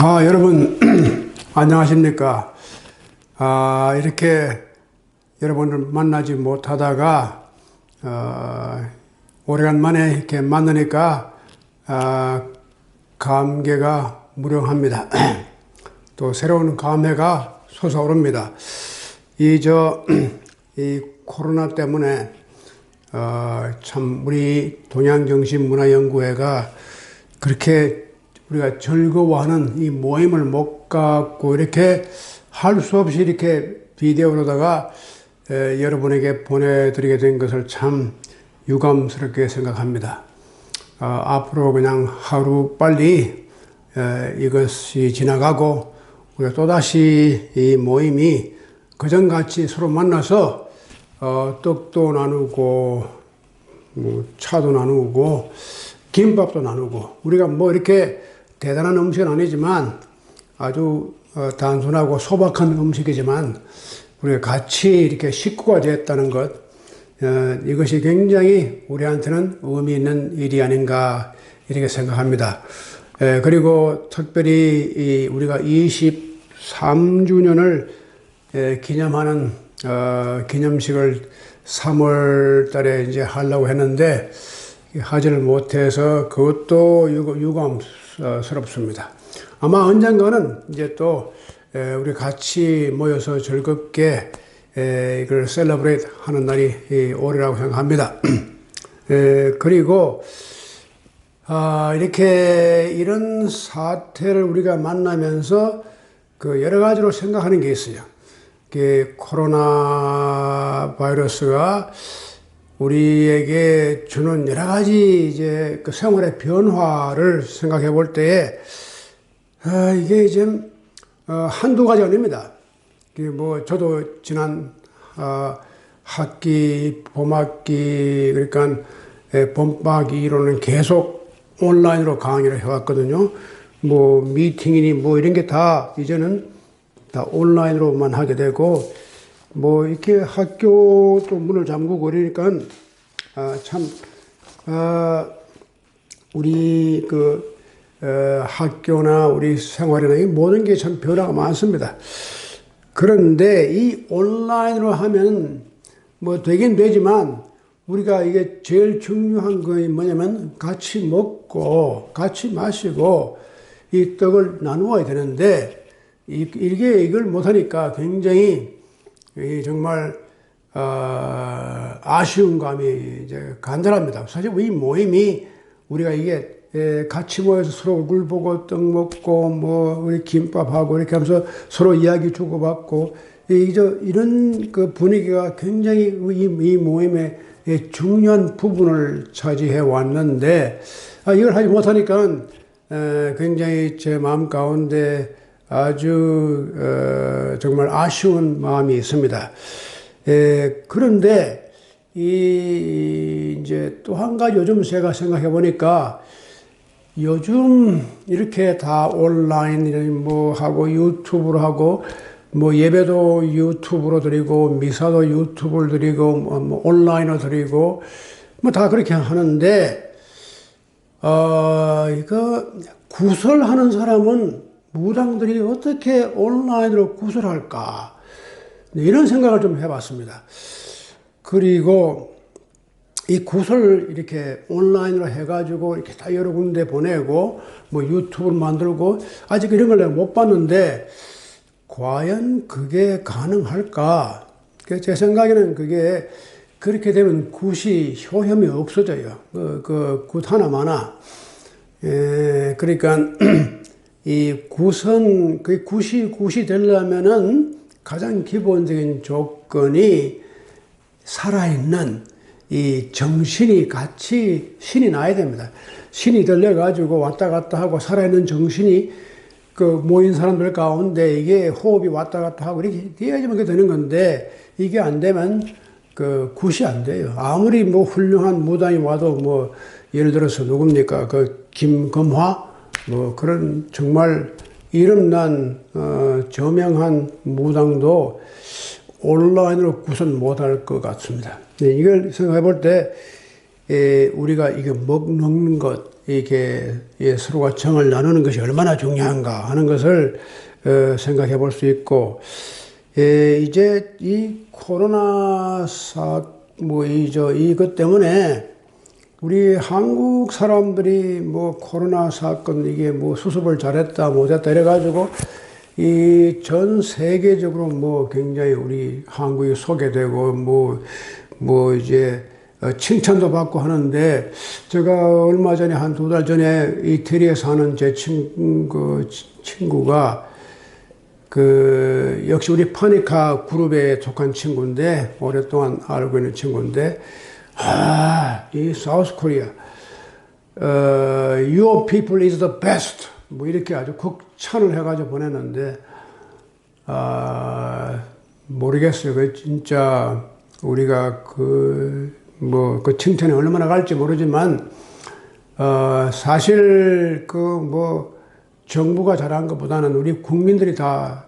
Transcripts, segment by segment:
여러분, 안녕하십니까. 이렇게 여러분을 만나지 못하다가, 오래간만에 이렇게 만나니까, 감개가 무량합니다. 또 새로운 감회가 솟아오릅니다. 이 코로나 때문에, 참, 우리 동양정신문화연구회가 그렇게 우리가 즐거워하는 이 모임을 못 갖고 이렇게 할 수 없이 이렇게 비디오로다가 여러분에게 보내드리게 된 것을 참 유감스럽게 생각합니다. 앞으로 그냥 하루 빨리 이것이 지나가고 우리가 또다시 이 모임이 그전같이 서로 만나서 떡도 나누고 뭐 차도 나누고 김밥도 나누고 우리가 뭐 이렇게 대단한 음식은 아니지만 아주 단순하고 소박한 음식이지만 우리가 같이 이렇게 식구가 되었다는 것, 이것이 굉장히 우리한테는 의미 있는 일이 아닌가 이렇게 생각합니다. 그리고 특별히 우리가 23주년을 기념하는 기념식을 3월 달에 이제 하려고 했는데 하지를 못해서 그것도 유감스럽습니다. 아마 언젠가는 이제 또 우리 같이 모여서 즐겁게 이걸 셀러브레이트 하는 날이 오리라고 생각합니다. 그리고 이렇게 이런 사태를 우리가 만나면서 그 여러 가지로 생각하는 게 있어요. 코로나 바이러스가 우리에게 주는 여러 가지 이제 그 생활의 변화를 생각해 볼 때에, 이게 지금, 한두 가지 아닙니다. 뭐, 저도 지난, 학기, 봄학기, 그러니까, 봄방학기로는 계속 온라인으로 강의를 해왔거든요. 뭐, 미팅이니 뭐 이런 게 다, 이제는 다 온라인으로만 하게 되고, 뭐, 이렇게 학교도 문을 잠그고 그러니까, 우리 학교나 우리 생활이나 이 모든 게 참 변화가 많습니다. 그런데 이 온라인으로 하면 뭐 되긴 되지만, 우리가 이게 제일 중요한 거 뭐냐면 같이 먹고, 같이 마시고, 이 떡을 나누어야 되는데, 이걸 못하니까 굉장히 정말 아쉬운 감이 이제 간절합니다. 사실 이 모임이 우리가 이게 같이 모여서 서로 얼굴 보고 떡 먹고 뭐 우리 김밥하고 이렇게 하면서 서로 이야기 주고받고 이런 그 분위기가 굉장히 이 모임의 중요한 부분을 차지해 왔는데 이걸 하지 못하니까 굉장히 제 마음 가운데 아주 정말 아쉬운 마음이 있습니다. 그런데 이제 또 한 가지 요즘 제가 생각해 보니까 요즘 이렇게 다 온라인 뭐 하고 유튜브로 하고 뭐 예배도 유튜브로 드리고 미사도 유튜브로 드리고 뭐 온라인으로 드리고 뭐 다 그렇게 하는데 이거 구설하는 사람은 무당들이 어떻게 온라인으로 구설할까? 이런 생각을 좀 해봤습니다. 그리고 이 구설을 이렇게 온라인으로 해가지고 이렇게 다 여러 군데 보내고 뭐 유튜브를 만들고 아직 이런 걸 내가 못 봤는데 과연 그게 가능할까? 제 생각에는 그게 그렇게 되면 굿이 효험이 없어져요. 굿 하나마나. 그러니까 이 굿은, 그 굿이 되려면은 가장 기본적인 조건이 살아있는 이 정신이 같이 신이 나야 됩니다. 신이 들려가지고 왔다 갔다 하고 살아있는 정신이 그 모인 사람들 가운데 이게 호흡이 왔다 갔다 하고 이렇게 돼야지만 그게 되는 건데 이게 안 되면 그 굿이 안 돼요. 아무리 뭐 훌륭한 무당이 와도 뭐 예를 들어서 누굽니까? 그 김금화? 뭐 그런 정말 이름난 저명한 무당도 온라인으로 구선 못할 것 같습니다. 이걸 생각해 볼 때 우리가 이게 먹는 것 이렇게 서로가 정을 나누는 것이 얼마나 중요한가 하는 것을 생각해 볼 수 있고, 이제 이 코로나 이것 때문에 우리 한국 사람들이 뭐 코로나 사건 이게 뭐 수습을 잘했다 못했다 이래가지고 이 전 세계적으로 뭐 굉장히 우리 한국이 소개되고 뭐 이제 칭찬도 받고 하는데, 제가 얼마 전에 한 2달 전에 이태리에 사는 제 친구가 역시 우리 파니카 그룹에 속한 친구인데, 오랫동안 알고 있는 친구인데, 이 사우스 코리아, your people is the best. 뭐 이렇게 아주 극찬을 해가지고 보냈는데, 모르겠어요. 그 진짜 우리가 그 칭찬이 얼마나 갈지 모르지만, 사실 정부가 잘한 것보다는 우리 국민들이 다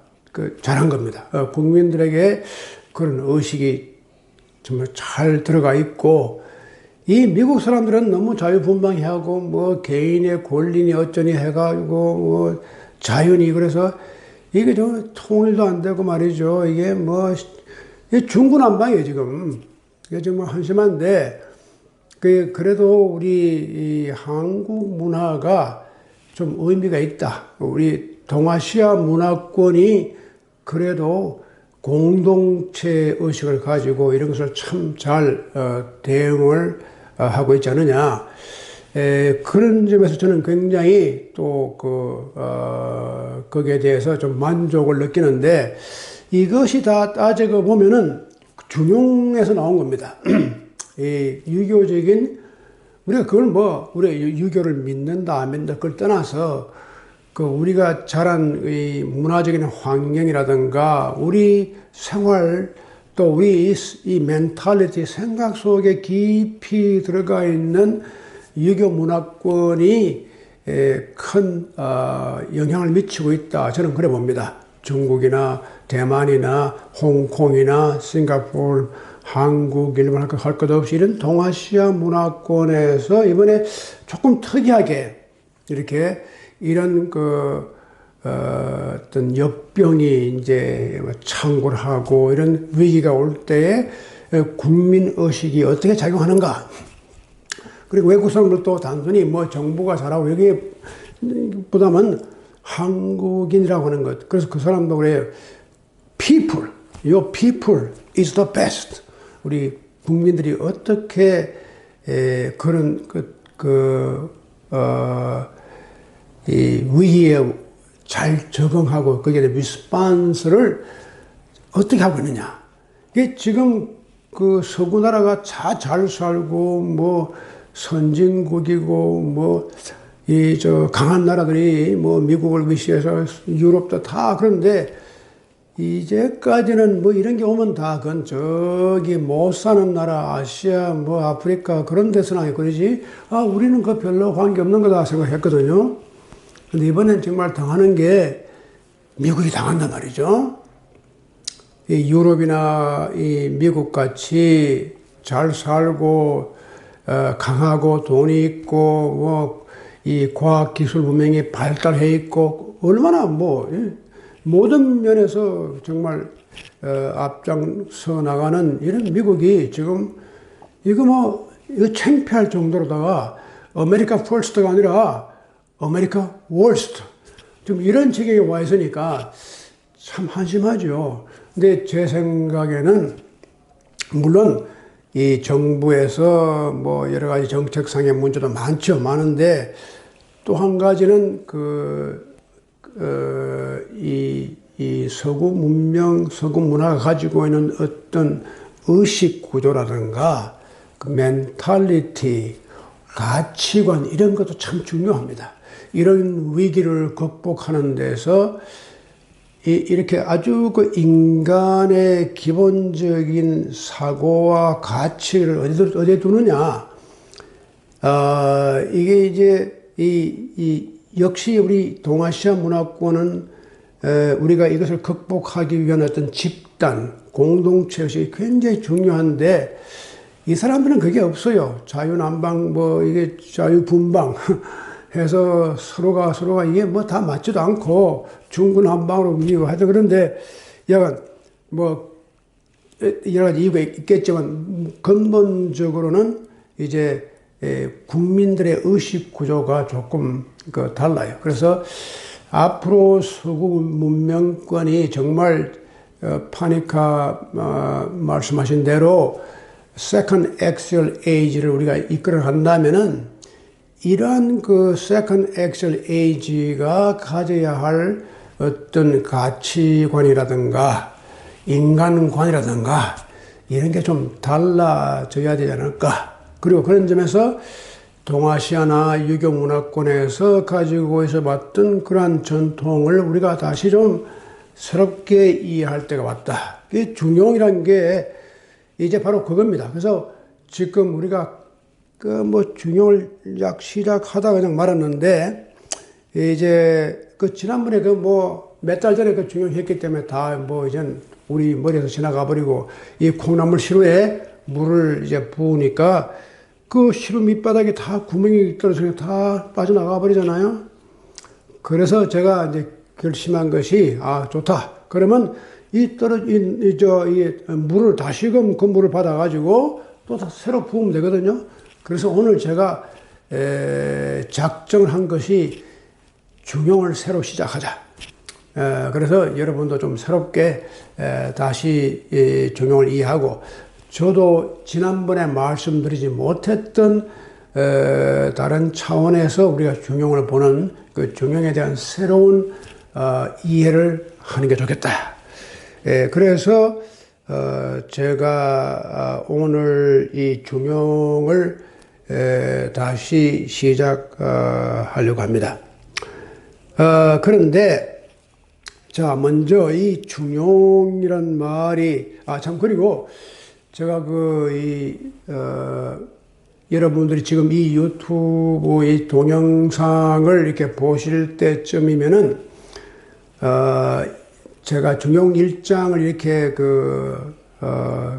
잘한 겁니다. 국민들에게 그런 의식이 정말 잘 들어가 있고, 이 미국 사람들은 너무 자유분방해하고 뭐 개인의 권리니 어쩌니 해가지고 자연이, 그래서 이게 좀 통일도 안 되고 말이죠. 이게 중구난방이에요 지금. 이게 정말 한심한데, 그래도 우리 이 한국 문화가 좀 의미가 있다. 우리 동아시아 문화권이 그래도 공동체 의식을 가지고 이런 것을 참 잘 대응을 하고 있지 않느냐. 그런 점에서 저는 굉장히 또 거기에 대해서 좀 만족을 느끼는데, 이것이 다 따지고 보면은 중용에서 나온 겁니다. 이 유교적인, 우리가 그걸 우리 유교를 믿는다 안 믿는다 그걸 떠나서 우리가 자란 이 문화적인 환경이라든가 우리 생활, 또 우리 이 멘탈리티, 생각 속에 깊이 들어가 있는 유교 문화권이 큰 영향을 미치고 있다. 저는 그래 봅니다. 중국이나 대만이나 홍콩이나 싱가포르, 한국, 일본 할 것 없이 이런 동아시아 문화권에서 이번에 조금 특이하게 이렇게 이런 어떤 역병이 이제 창궐 하고 이런 위기가 올 때에 국민 의식이 어떻게 작용하는가. 그리고 외국 사람들도 단순히 정부가 잘하고 여기보다는 한국인이라고 하는 것. 그래서 그 사람도 그래요. People, your people is the best. 우리 국민들이 어떻게 그런 이 위기에 잘 적응하고 거기에 대한 리스폰스를 어떻게 하고 있느냐. 이게 지금 서구 나라가 잘 살고 선진국이고 강한 나라들이 미국을 위시해서 유럽도 다 그런데, 이제까지는 이런 게 오면 다 그건 저기 못 사는 나라, 아시아, 아프리카 그런 데서나 그러지, 우리는 별로 관계없는 거다 생각했거든요. 근데 이번엔 정말 당하는 게 미국이 당한단 말이죠. 이 유럽이나 이 미국 같이 잘 살고, 강하고 돈이 있고, 이 과학기술 문명이 발달해 있고, 얼마나 모든 면에서 정말 앞장서 나가는 이런 미국이 지금 이거 창피할 정도로다가 아메리카 퍼스트가 아니라 아메리카 워스트, 좀 이런 지경에 와 있으니까 참 한심하죠. 근데 제 생각에는 물론 이 정부에서 여러 가지 정책상의 문제도 많은데, 또 한 가지는 이 서구 문명, 서구 문화가 가지고 있는 어떤 의식 구조라든가 멘탈리티, 가치관 이런 것도 참 중요합니다. 이런 위기를 극복하는 데서 이렇게 아주 인간의 기본적인 사고와 가치를 어디에 두느냐. 이게 이제 역시 우리 동아시아 문화권은 우리가 이것을 극복하기 위한 어떤 집단, 공동체 의식이 굉장히 중요한데, 이 사람들은 그게 없어요. 자유난방, 뭐, 이게 자유분방 해서 서로가 이게 뭐 다 맞지도 않고 중구난방으로 미고 하죠. 그런데 약간 뭐, 여러 가지 이유가 있겠지만 근본적으로는 이제 국민들의 의식 구조가 조금 달라요. 그래서 앞으로 서구 문명권이 정말 파니카 말씀하신 대로 Second Axial Age를 우리가 이끌어 간다면은 이러한 그 Second Axial Age가 가져야 할 어떤 가치관이라든가 인간관이라든가 이런 게 좀 달라져야 되지 않을까. 그리고 그런 점에서 동아시아나 유교 문화권에서 가지고 있어 봤던 그러한 전통을 우리가 다시 좀 새롭게 이해할 때가 왔다. 이 중용이라는 게 이제 바로 그겁니다. 그래서 지금 우리가 그 뭐 중용을 약 시작하다 그냥 말았는데 이제 그 지난번에 그 뭐 몇 달 전에 그 중용 했기 때문에 다 뭐 이젠 우리 머리에서 지나가 버리고 이 콩나물 시루에 물을 이제 부으니까 그 시루 밑바닥에 다 구멍이 떨어져서 다 빠져나가 버리잖아요. 그래서 제가 이제 결심한 것이 좋다. 그러면 이 물을 다시금 그 물을 받아가지고 또 새로 부으면 되거든요. 그래서 오늘 제가 작정을 한 것이 중용을 새로 시작하자. 그래서 여러분도 좀 새롭게 다시 중용을 이해하고 저도 지난번에 말씀드리지 못했던 다른 차원에서 우리가 중용을 보는 그 중용에 대한 새로운 이해를 하는 게 좋겠다. 그래서 제가 오늘 이 중용을 다시 시작하려고 합니다. 그런데 자 먼저 이 중용이란 말이 참 그리고 제가 여러분들이 지금 이 유튜브 이 동영상을 이렇게 보실 때쯤이면은 제가 중용 1장을 이렇게 그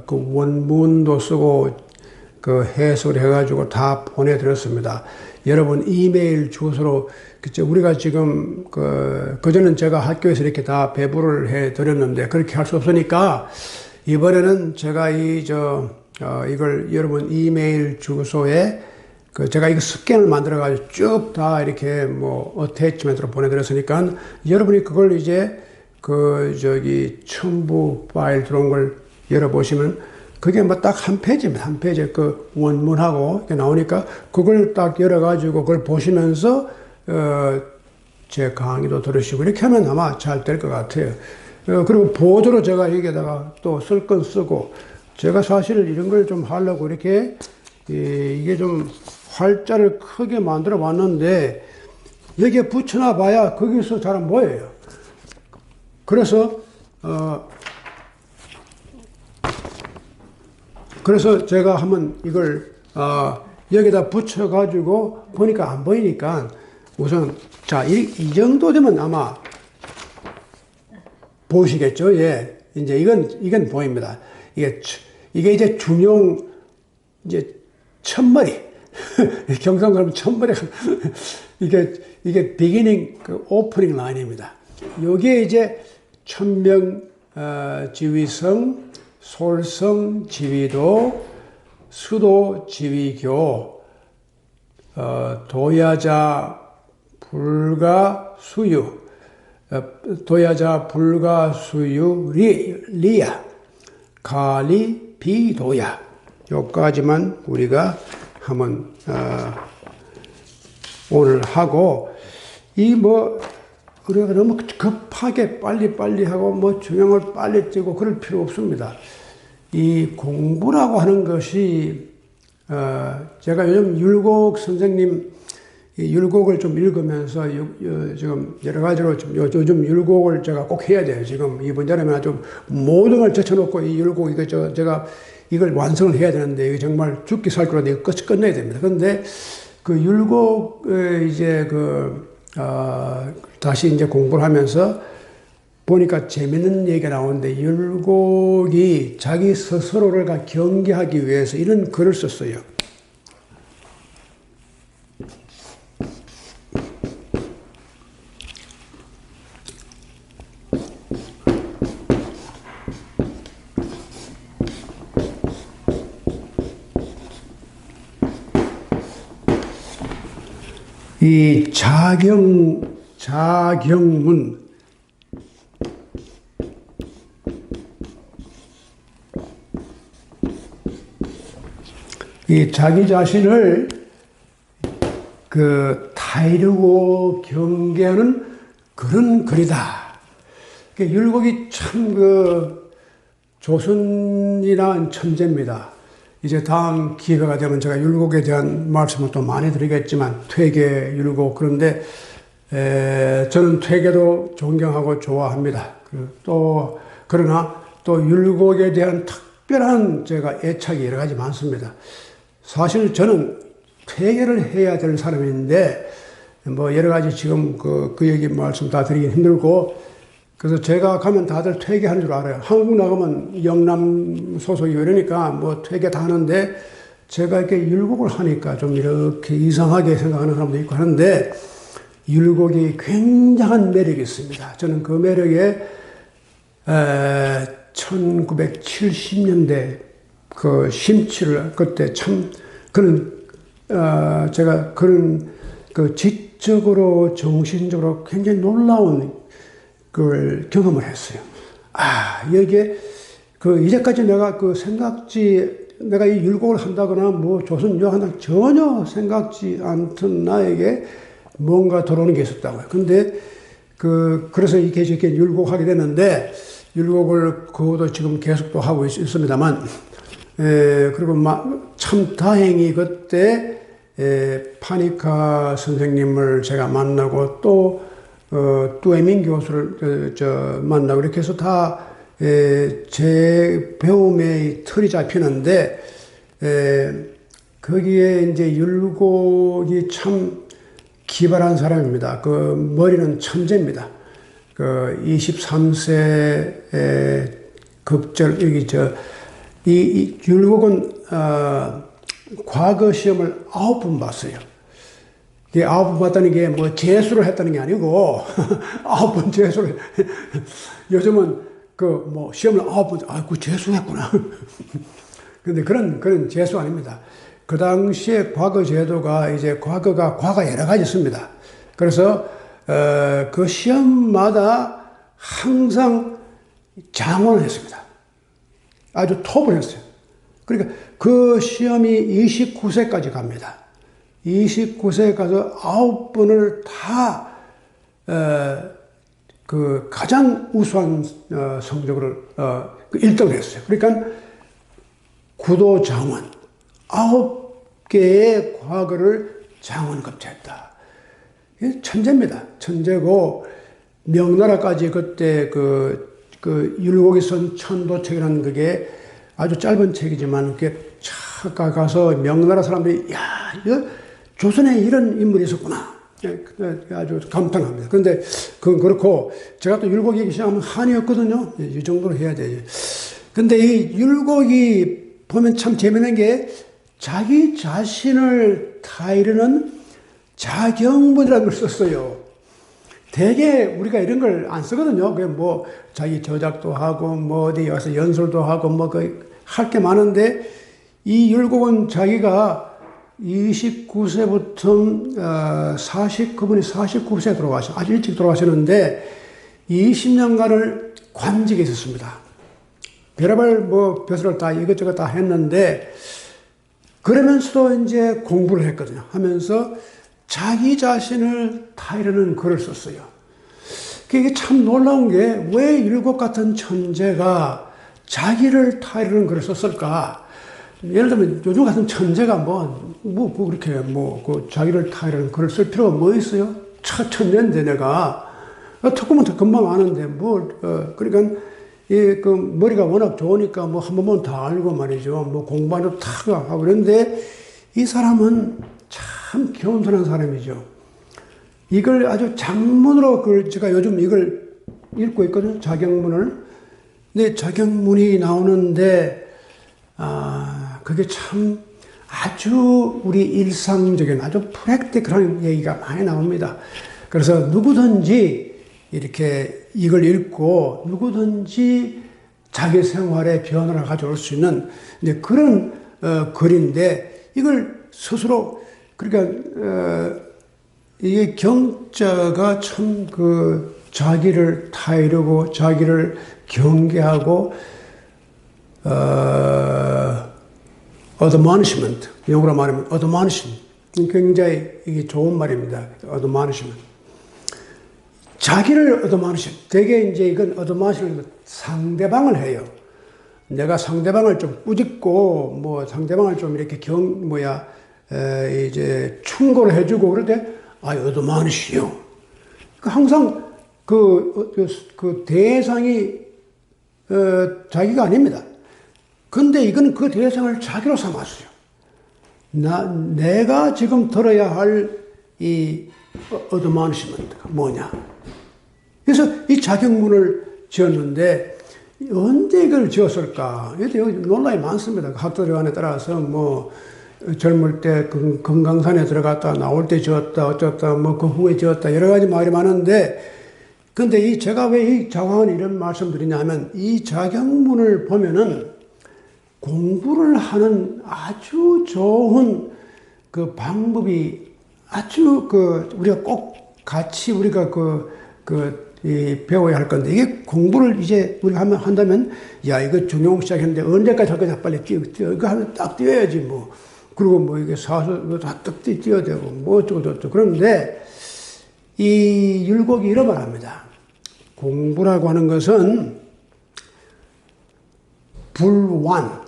원문도 쓰고 그 해석을 해가지고 다 보내드렸습니다. 여러분 이메일 주소로 우리가 지금 그전엔 제가 학교에서 이렇게 다 배부를 해드렸는데 그렇게 할 수 없으니까 이번에는 제가 이걸 여러분 이메일 주소에 제가 이거 스캔을 만들어가지고 쭉 다 이렇게 뭐 어태치멘트로 보내드렸으니까 여러분이 그걸 이제 첨부 파일 들어온 걸 열어보시면 그게 뭐 딱 한 페이지입니다. 한 페이지에 그 원문하고 이렇게 나오니까 그걸 딱 열어가지고 그걸 보시면서 제 강의도 들으시고 이렇게 하면 아마 잘 될 것 같아요. 그리고 보조로 제가 여기에다가 또 쓸 건 쓰고 제가 사실 이런 걸 좀 하려고 이렇게 이게 좀 활자를 크게 만들어 봤는데 여기에 붙여놔 봐야 거기서 잘 안 보여요. 그래서 제가 한번 이걸 여기다 붙여 가지고 보니까 안 보이니까 우선 자 이 정도 되면 아마 보시겠죠. 예, 이제 이건 보입니다. 이게 이제 중용 이제 첫머리 경상 그러면 첫머리 이게 비기닝 오프닝 라인입니다. 여기에 이제 천명 지위성 솔성 지위도 수도 지위교 도야자 불가 수유 도야자 불가 수유 리야 가리 비도야 요까지만 우리가 한번 오늘 하고 우리가 너무 급하게 빨리 하고 뭐 중용을 빨리 띄고 그럴 필요 없습니다. 이 공부라고 하는 것이 제가 요즘 율곡 선생님 율곡을 좀 읽으면서 지금 여러 가지로 요즘 율곡을 제가 꼭 해야 돼요. 지금 이번 여름에 아주 모든 걸 제쳐놓고 이 율곡 제가 이걸 완성을 해야 되는데 이거 정말 죽기 살기로 이거 끝내야 됩니다. 그런데 그 율곡 이제 다시 이제 공부를 하면서 보니까 재밌는 얘기가 나오는데 율곡이 자기 스스로를 경계하기 위해서 이런 글을 썼어요. 이 자경문, 이 자기 자신을 다이르고 경계하는 그런 글이다. 율곡이 참 조선이란 천재입니다. 이제 다음 기회가 되면 제가 율곡에 대한 말씀을 또 많이 드리겠지만, 퇴계, 율곡, 그런데, 저는 퇴계도 존경하고 좋아합니다. 그러나 또 율곡에 대한 특별한 제가 애착이 여러 가지 많습니다. 사실 저는 퇴계를 해야 될 사람인데, 뭐 여러 가지 지금 그 얘기 말씀 다 드리긴 힘들고, 그래서 제가 가면 다들 퇴계하는 줄 알아요. 한국 나가면 영남 소속이 이러니까 뭐 퇴계 다 하는데, 제가 이렇게 율곡을 하니까 좀 이렇게 이상하게 생각하는 사람도 있고 하는데, 율곡이 굉장한 매력이 있습니다. 저는 그 매력에 1970년대 그 심취를 그때 참 제가 그런 지적으로 정신적으로 굉장히 놀라운 그걸 경험을 했어요. 여기에 이제까지 내가 내가 이 율곡을 한다거나 뭐 조선 유학한다 전혀 생각지 않던 나에게 뭔가 들어오는 게 있었다고요. 근데 그래서 이렇게 율곡하게 됐는데, 율곡을 그것도 지금 계속 또 하고 있습니다만, 그리고 참 다행히 그때 파니카 선생님을 제가 만나고 또 뚜에밍 교수를 만나고 이렇게 해서 다 제 배움의 틀이 잡히는데, 거기에 이제 율곡이 참 기발한 사람입니다. 머리는 천재입니다. 23세 급절, 이 율곡은 과거 시험을 9번 봤어요. 이게 9번 봤다는 게 뭐 재수를 했다는 게 아니고 9번 재수를 요즘은 시험을 9번 그 재수했구나. 근데 그런 재수 아닙니다. 그 당시에 과거 제도가 과거가 여러 가지 있습니다. 그래서 그 시험마다 항상 장원을 했습니다. 아주 톱을 했어요. 그러니까 그 시험이 29세까지 갑니다. 29세에 가서 9번을 다 가장 우수한 성적으로 1등을 했어요. 그러니까 구도장원 9개의 과거를 장원급제했다. 천재입니다. 천재고, 명나라까지 그때 율곡이 쓴 천도책이라는 그게 아주 짧은 책이지만, 그게 가서 명나라 사람들이, 이거 조선에 이런 인물이 있었구나. 아주 감탄합니다. 그런데 그건 그렇고, 제가 또 율곡 얘기 시작하면 한이었거든요. 이 정도로 해야 되지. 근데 이 율곡이 보면 참 재미있는 게, 자기 자신을 타이르는 자경문이라는 걸 썼어요. 대개 우리가 이런 걸 안 쓰거든요. 뭐 자기 저작도 하고 뭐 어디 가서 연설도 하고 뭐 할 게 많은데, 이 율곡은 자기가 29세부터 그분이 49세에 돌아가셨어요. 아주 일찍 돌아가셨는데 20년간을 관직에 있었습니다. 별의별 벼슬을 다 이것저것 다 했는데, 그러면서도 이제 공부를 했거든요. 하면서 자기 자신을 타이르는 글을 썼어요. 이게 참 놀라운 게, 왜 율곡 같은 천재가 자기를 타이르는 글을 썼을까? 예를 들면 요즘 같은 천재가 그렇게 자기를 타이르는 글을 쓸 필요가 뭐 있어요? 천재인데 내가. 특구면 금방 아는데 그러니까 머리가 워낙 좋으니까 한 번만 다 알고 말이죠. 공부하는 다 하고 그런데, 이 사람은 참 겸손한 사람이죠. 이걸 아주 장문으로 제가 요즘 이걸 읽고 있거든요. 자격문을. 근데 자격문이 나오는데, 그게 참 아주 우리 일상적인 아주 프랙티컬한 얘기가 많이 나옵니다. 그래서 누구든지 이렇게 이걸 읽고 누구든지 자기 생활에 변화를 가져올 수 있는 그런 글인데, 이걸 스스로, 그러니까 이게 경자가 참 자기를 타이르고 자기를 경계하고 admonishment, 영어로 말하면 admonition, 굉장히 이게 좋은 말입니다. admonishment. 자기를 admonition. 되게 이제 이건 admonition은 상대방을 해요. 내가 상대방을 좀 꾸짖고, 뭐 상대방을 좀 이렇게 이제 충고를 해주고 그럴 때, admonish요. 항상 그 대상이 자기가 아닙니다. 근데 이건 그 대상을 자기로 삼았어요. 내가 지금 들어야 할 이 admonishment가 뭐냐. 그래서 이 자격문을 지었는데, 언제 이걸 지었을까? 여기 논란이 많습니다. 학도리관에 따라서 뭐, 젊을 때 금강산에 들어갔다, 나올 때 지었다, 어쩌다, 뭐, 그 후에 지었다, 여러 가지 말이 많은데, 근데 제가 왜 이 자광은 이런 말씀 드리냐면, 이 자격문을 보면은 공부를 하는 아주 좋은 그 방법이 아주 우리가 꼭 같이 우리가 배워야 할 건데, 이게 공부를 이제 우리가 한다면, 이거 중용 시작했는데 언제까지 할 거냐, 빨리 이거 하면 딱 뛰어야지 뭐. 그리고 뭐 이게 사서 다 딱 뛰어야 되고, 뭐 어쩌고. 그런데 이 율곡이 이런 말 합니다. 공부라고 하는 것은 불완,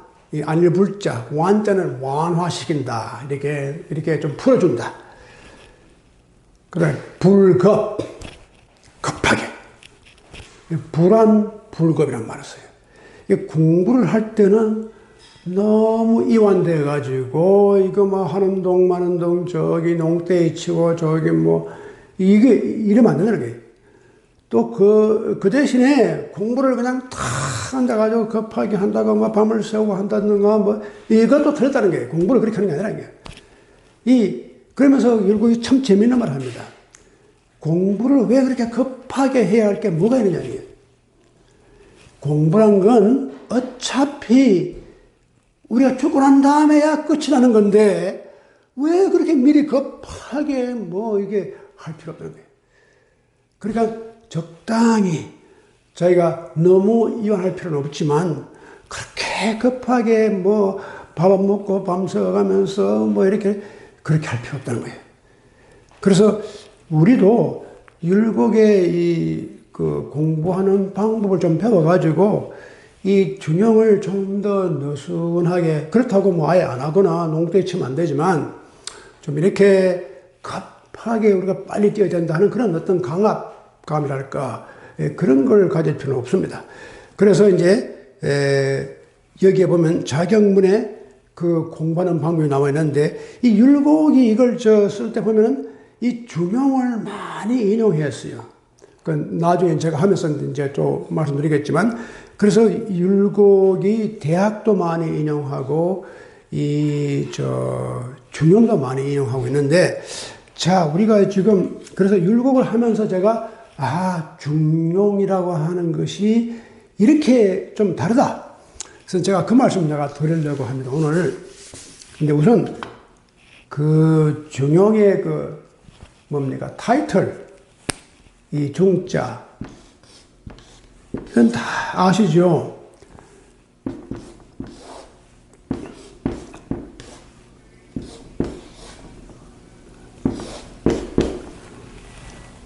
아닐 불자, 완자는 완화시킨다. 이렇게 좀 풀어준다. 그래, 불급, 급하게. 불안, 불급이란 말을 써요. 공부를 할 때는 너무 이완돼가지고, 이거 뭐 하는 동 마는 동, 저기 농대에 치고, 저기 뭐, 이러면 안 된다는 거예요. 또 그 대신에 공부를 그냥 탁 앉아가지고 급하게 한다고, 뭐 밤을 새우고 한다든가, 뭐, 이것도 틀렸다는 거예요. 공부를 그렇게 하는 게 아니라는 거예요. 그러면서 율곡이 참 재밌는 말을 합니다. 공부를 왜 그렇게 급하게 해야 할 게 뭐가 있느냐고요. 공부란 건 어차피 우리가 죽고 난 다음에야 끝이 나는 건데, 왜 그렇게 미리 급하게 뭐 이게 할 필요 없다는 거예요. 그러니까 적당히 자기가 너무 이완할 필요는 없지만, 그렇게 급하게 뭐 밥 안 먹고 밤새가면서 뭐 이렇게 그렇게 할 필요 없다는 거예요. 그래서 우리도 율곡의 공부하는 방법을 좀 배워가지고, 이 균형을 좀 더 느슨하게, 그렇다고 뭐 아예 안 하거나 농대에 치면 안 되지만, 좀 이렇게 급하게 우리가 빨리 뛰어야 된다는 그런 어떤 강압감이랄까, 그런 걸 가질 필요는 없습니다. 그래서 이제, 여기에 보면 자격문에 공부하는 방법이 나와 있는데, 이 율곡이 이걸 쓸 때 보면은 이 중용을 많이 인용했어요. 나중에 제가 하면서 이제 좀 말씀드리겠지만, 그래서 율곡이 대학도 많이 인용하고, 중용도 많이 인용하고 있는데, 자, 우리가 지금, 그래서 율곡을 하면서 제가, 중용이라고 하는 것이 이렇게 좀 다르다. 그래서 제가 그 말씀 제가 드리려고 합니다, 오늘. 근데 우선, 중용의 뭡니까? 타이틀, 이 중자, 이건 다 아시죠?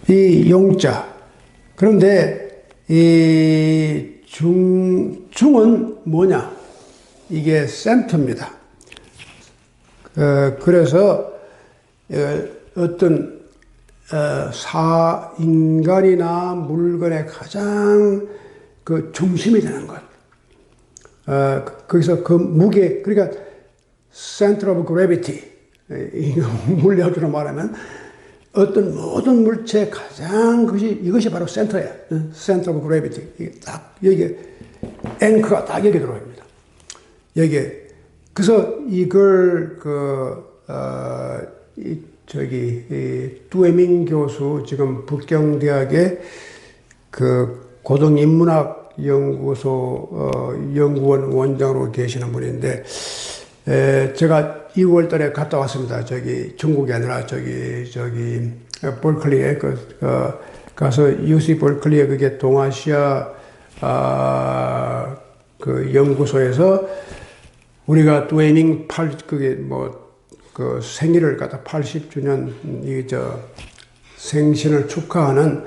이 용자. 그런데 이 중은 뭐냐? 이게 센터입니다. 그래서 어떤 인간이나 물건의 가장 중심이 되는 것. 거기서 무게, 그러니까 center of gravity, 물리학으로 말하면 어떤 모든 물체의 가장 이것이 바로 센터야. 센터 오브 그래비티. 이게 딱 여기 앵커가 딱 여기 들어옵니다. 여기에. 그래서 이걸 뚜에밍 교수 지금 북경대학의 고등인문학 연구소 연구원 원장으로 계시는 분인데, 제가 2월 달에 갔다 왔습니다. 중국이 아니라 벌클리에 가서 UC 벌클리에 그게 동아시아 연구소에서 우리가 뚜에밍 생일을 갖다 80주년 생신을 축하하는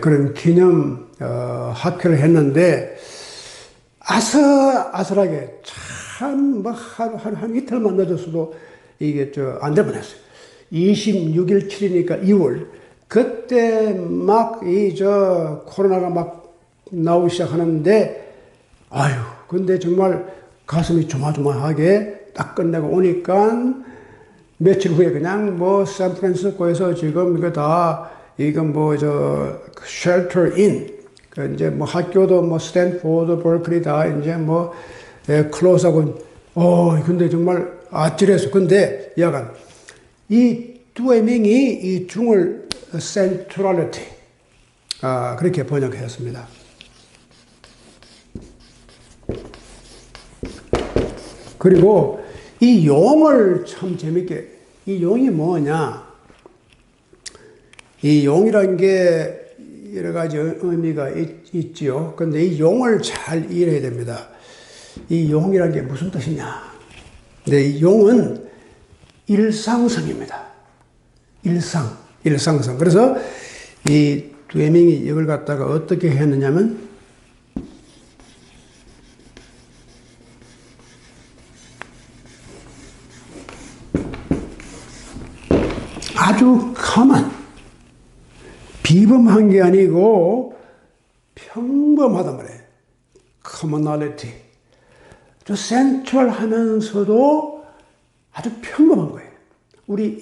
그런 기념 학회를 했는데, 아슬아슬하게 참 한 이틀만 늦었어도 이게 안 될 뻔했어요. 26일 7일이니까 2월 그때 막 코로나가 막 나오기 시작하는데, 아유 근데 정말 가슴이 조마조마하게 딱 끝내고 오니까 며칠 후에 그냥 샌프란시스코에서 지금 shelter in, 이제 학교도 스탠포드, 벌클리 다 이제 클로즈하고, 근데 정말 아찔해서. 근데 약간 이 뚜에밍이 이 중을 centrality, 그렇게 번역했습니다. 그리고 이 용을 참 재밌게, 이 용이 뭐냐? 이 용이라는 게 여러 가지 의미가 있지요. 근데 이 용을 잘 이해해야 됩니다. 이 용이라는 게 무슨 뜻이냐? 근데 이 용은 일상성입니다. 일상성. 그래서 이 뚜에밍이 이걸 갖다가 어떻게 했느냐면, 아주 비범한 게 아니고 평범하단 말이에요. commonality. 좀 센트럴하면서도 아주 평범한 거예요. 우리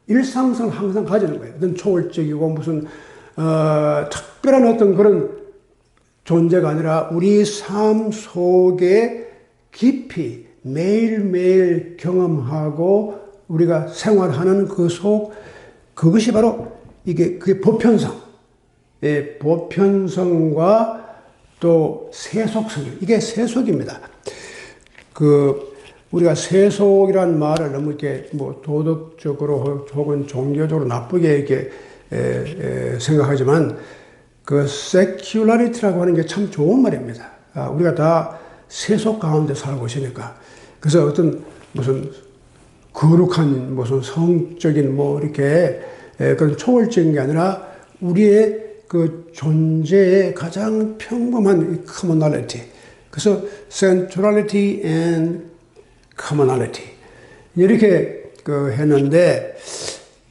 일상성을 항상 가지는 거예요. 어떤 초월적이고 무슨 특별한 어떤 그런 존재가 아니라 우리 삶 속에 깊이 매일매일 경험하고 우리가 생활하는 그것이 바로 그게 보편성. 보편성과 또 세속성. 이게 세속입니다. 우리가 세속이란 말을 너무 이렇게 도덕적으로 혹은 종교적으로 나쁘게 이렇게 생각하지만, secularity라고 하는 게 참 좋은 말입니다. 우리가 다 세속 가운데 살고 있으니까. 그래서 무슨 거룩한 무슨 성적인 이렇게 그런 초월적인 게 아니라 우리의 존재의 가장 평범한 commonality. 그래서 centrality and commonality. 이렇게 했는데,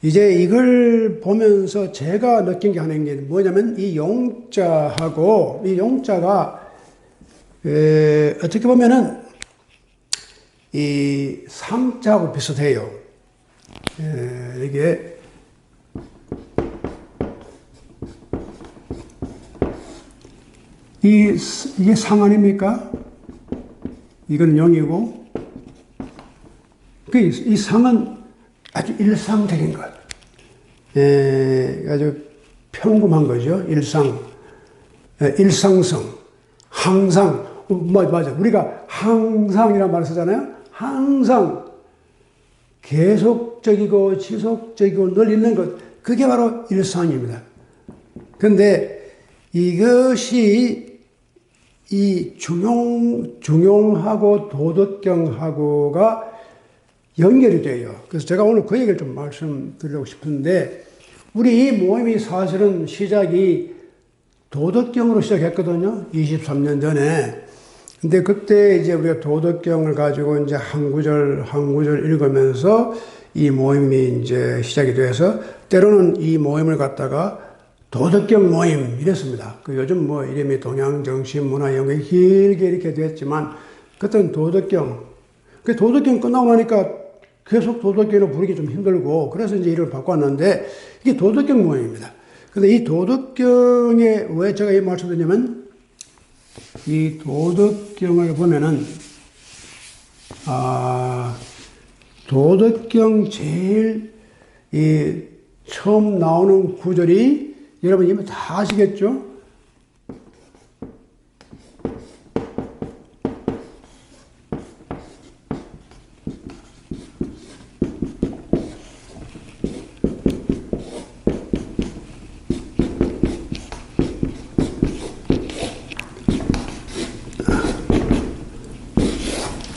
이제 이걸 보면서 제가 느낀 게 하는 게 뭐냐면, 이 용자하고, 이 용자가 어떻게 보면은 이 상자하고 비슷해요. 이게 이게 상 아닙니까? 이건 용이고, 이 상은 아주 일상적인 것, 아주 평범한 거죠. 일상성, 항상. 맞아. 우리가 항상이라는 말을 쓰잖아요. 항상 계속적이고 지속적이고 늘 있는 것, 그게 바로 일상입니다. 그런데 이것이 이 중용하고 도덕경하고가 연결이 돼요. 그래서 제가 오늘 그 얘기를 좀 말씀드리고 싶은데, 우리 이 모임이 사실은 시작이 도덕경으로 시작했거든요. 23년 전에. 근데 그때 이제 우리가 도덕경을 가지고 이제 한 구절 읽으면서 이 모임이 이제 시작이 돼서, 때로는 이 모임을 갖다가 도덕경 모임 이랬습니다. 요즘 이름이 동양정신문화연구회 길게 이렇게 됐지만, 그때는 도덕경. 도덕경 끝나고 나니까 계속 도덕경을 부르기 좀 힘들고, 그래서 이제 이름을 바꿔왔는데, 이게 도덕경 모양입니다. 근데 이 도덕경에 왜 제가 이 말씀드리냐면, 이 도덕경을 보면은, 도덕경 제일 처음 나오는 구절이, 여러분 이미 다 아시겠죠?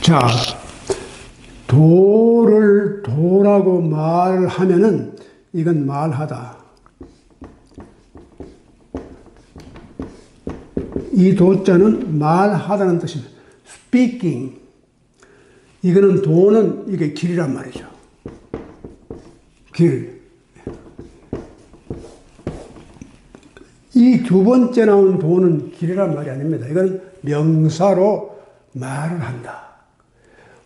자, 도를 도라고 말을 하면은 이건 말하다. 이 도자는 말하다는 뜻입니다. speaking. 이거는 도는 이게 길이란 말이죠. 길. 이 두 번째 나온 도는 길이란 말이 아닙니다. 이건 명사로 말을 한다.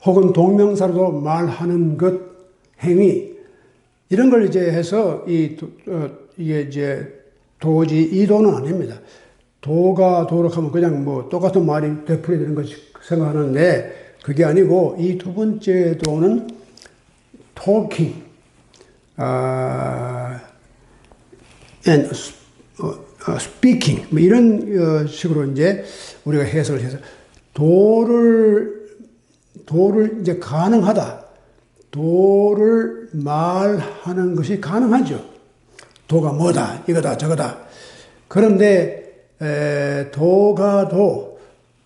혹은 동명사로도 말하는 것, 행위. 이런 걸 이제 해서 이게 이제 도지 이 도는 아닙니다. 도가 도락하면 그냥 뭐 똑같은 말이 되풀이되는 것이 생각하는데 그게 아니고 이 두 번째 도는 talking, and speaking 뭐 이런 식으로 이제 우리가 해석을 해서 도를 이제 가능하다. 도를 말하는 것이 가능하죠. 도가 뭐다, 이거다, 저거다. 그런데 도가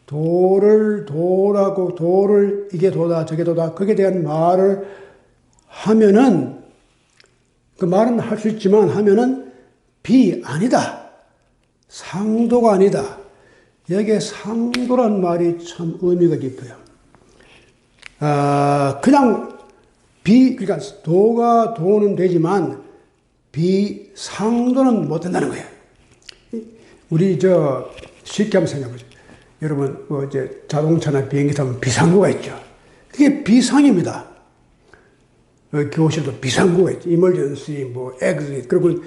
도를 도라고 도를 이게 도다, 저게 도다, 거기에 대한 말을 하면은 그 말은 할 수 있지만 하면은 아니다. 상도가 아니다. 여기에 상도란 말이 참 의미가 깊어요. 그냥 그러니까 도가 도는 되지만 상도는 못 된다는 거예요. 우리 쉽게 한번 생각해보죠. 여러분 이제 자동차나 비행기 타면 비상구가 있죠. 그게 비상입니다. 교실도 비상구가 있죠. emergency, exit. 그리고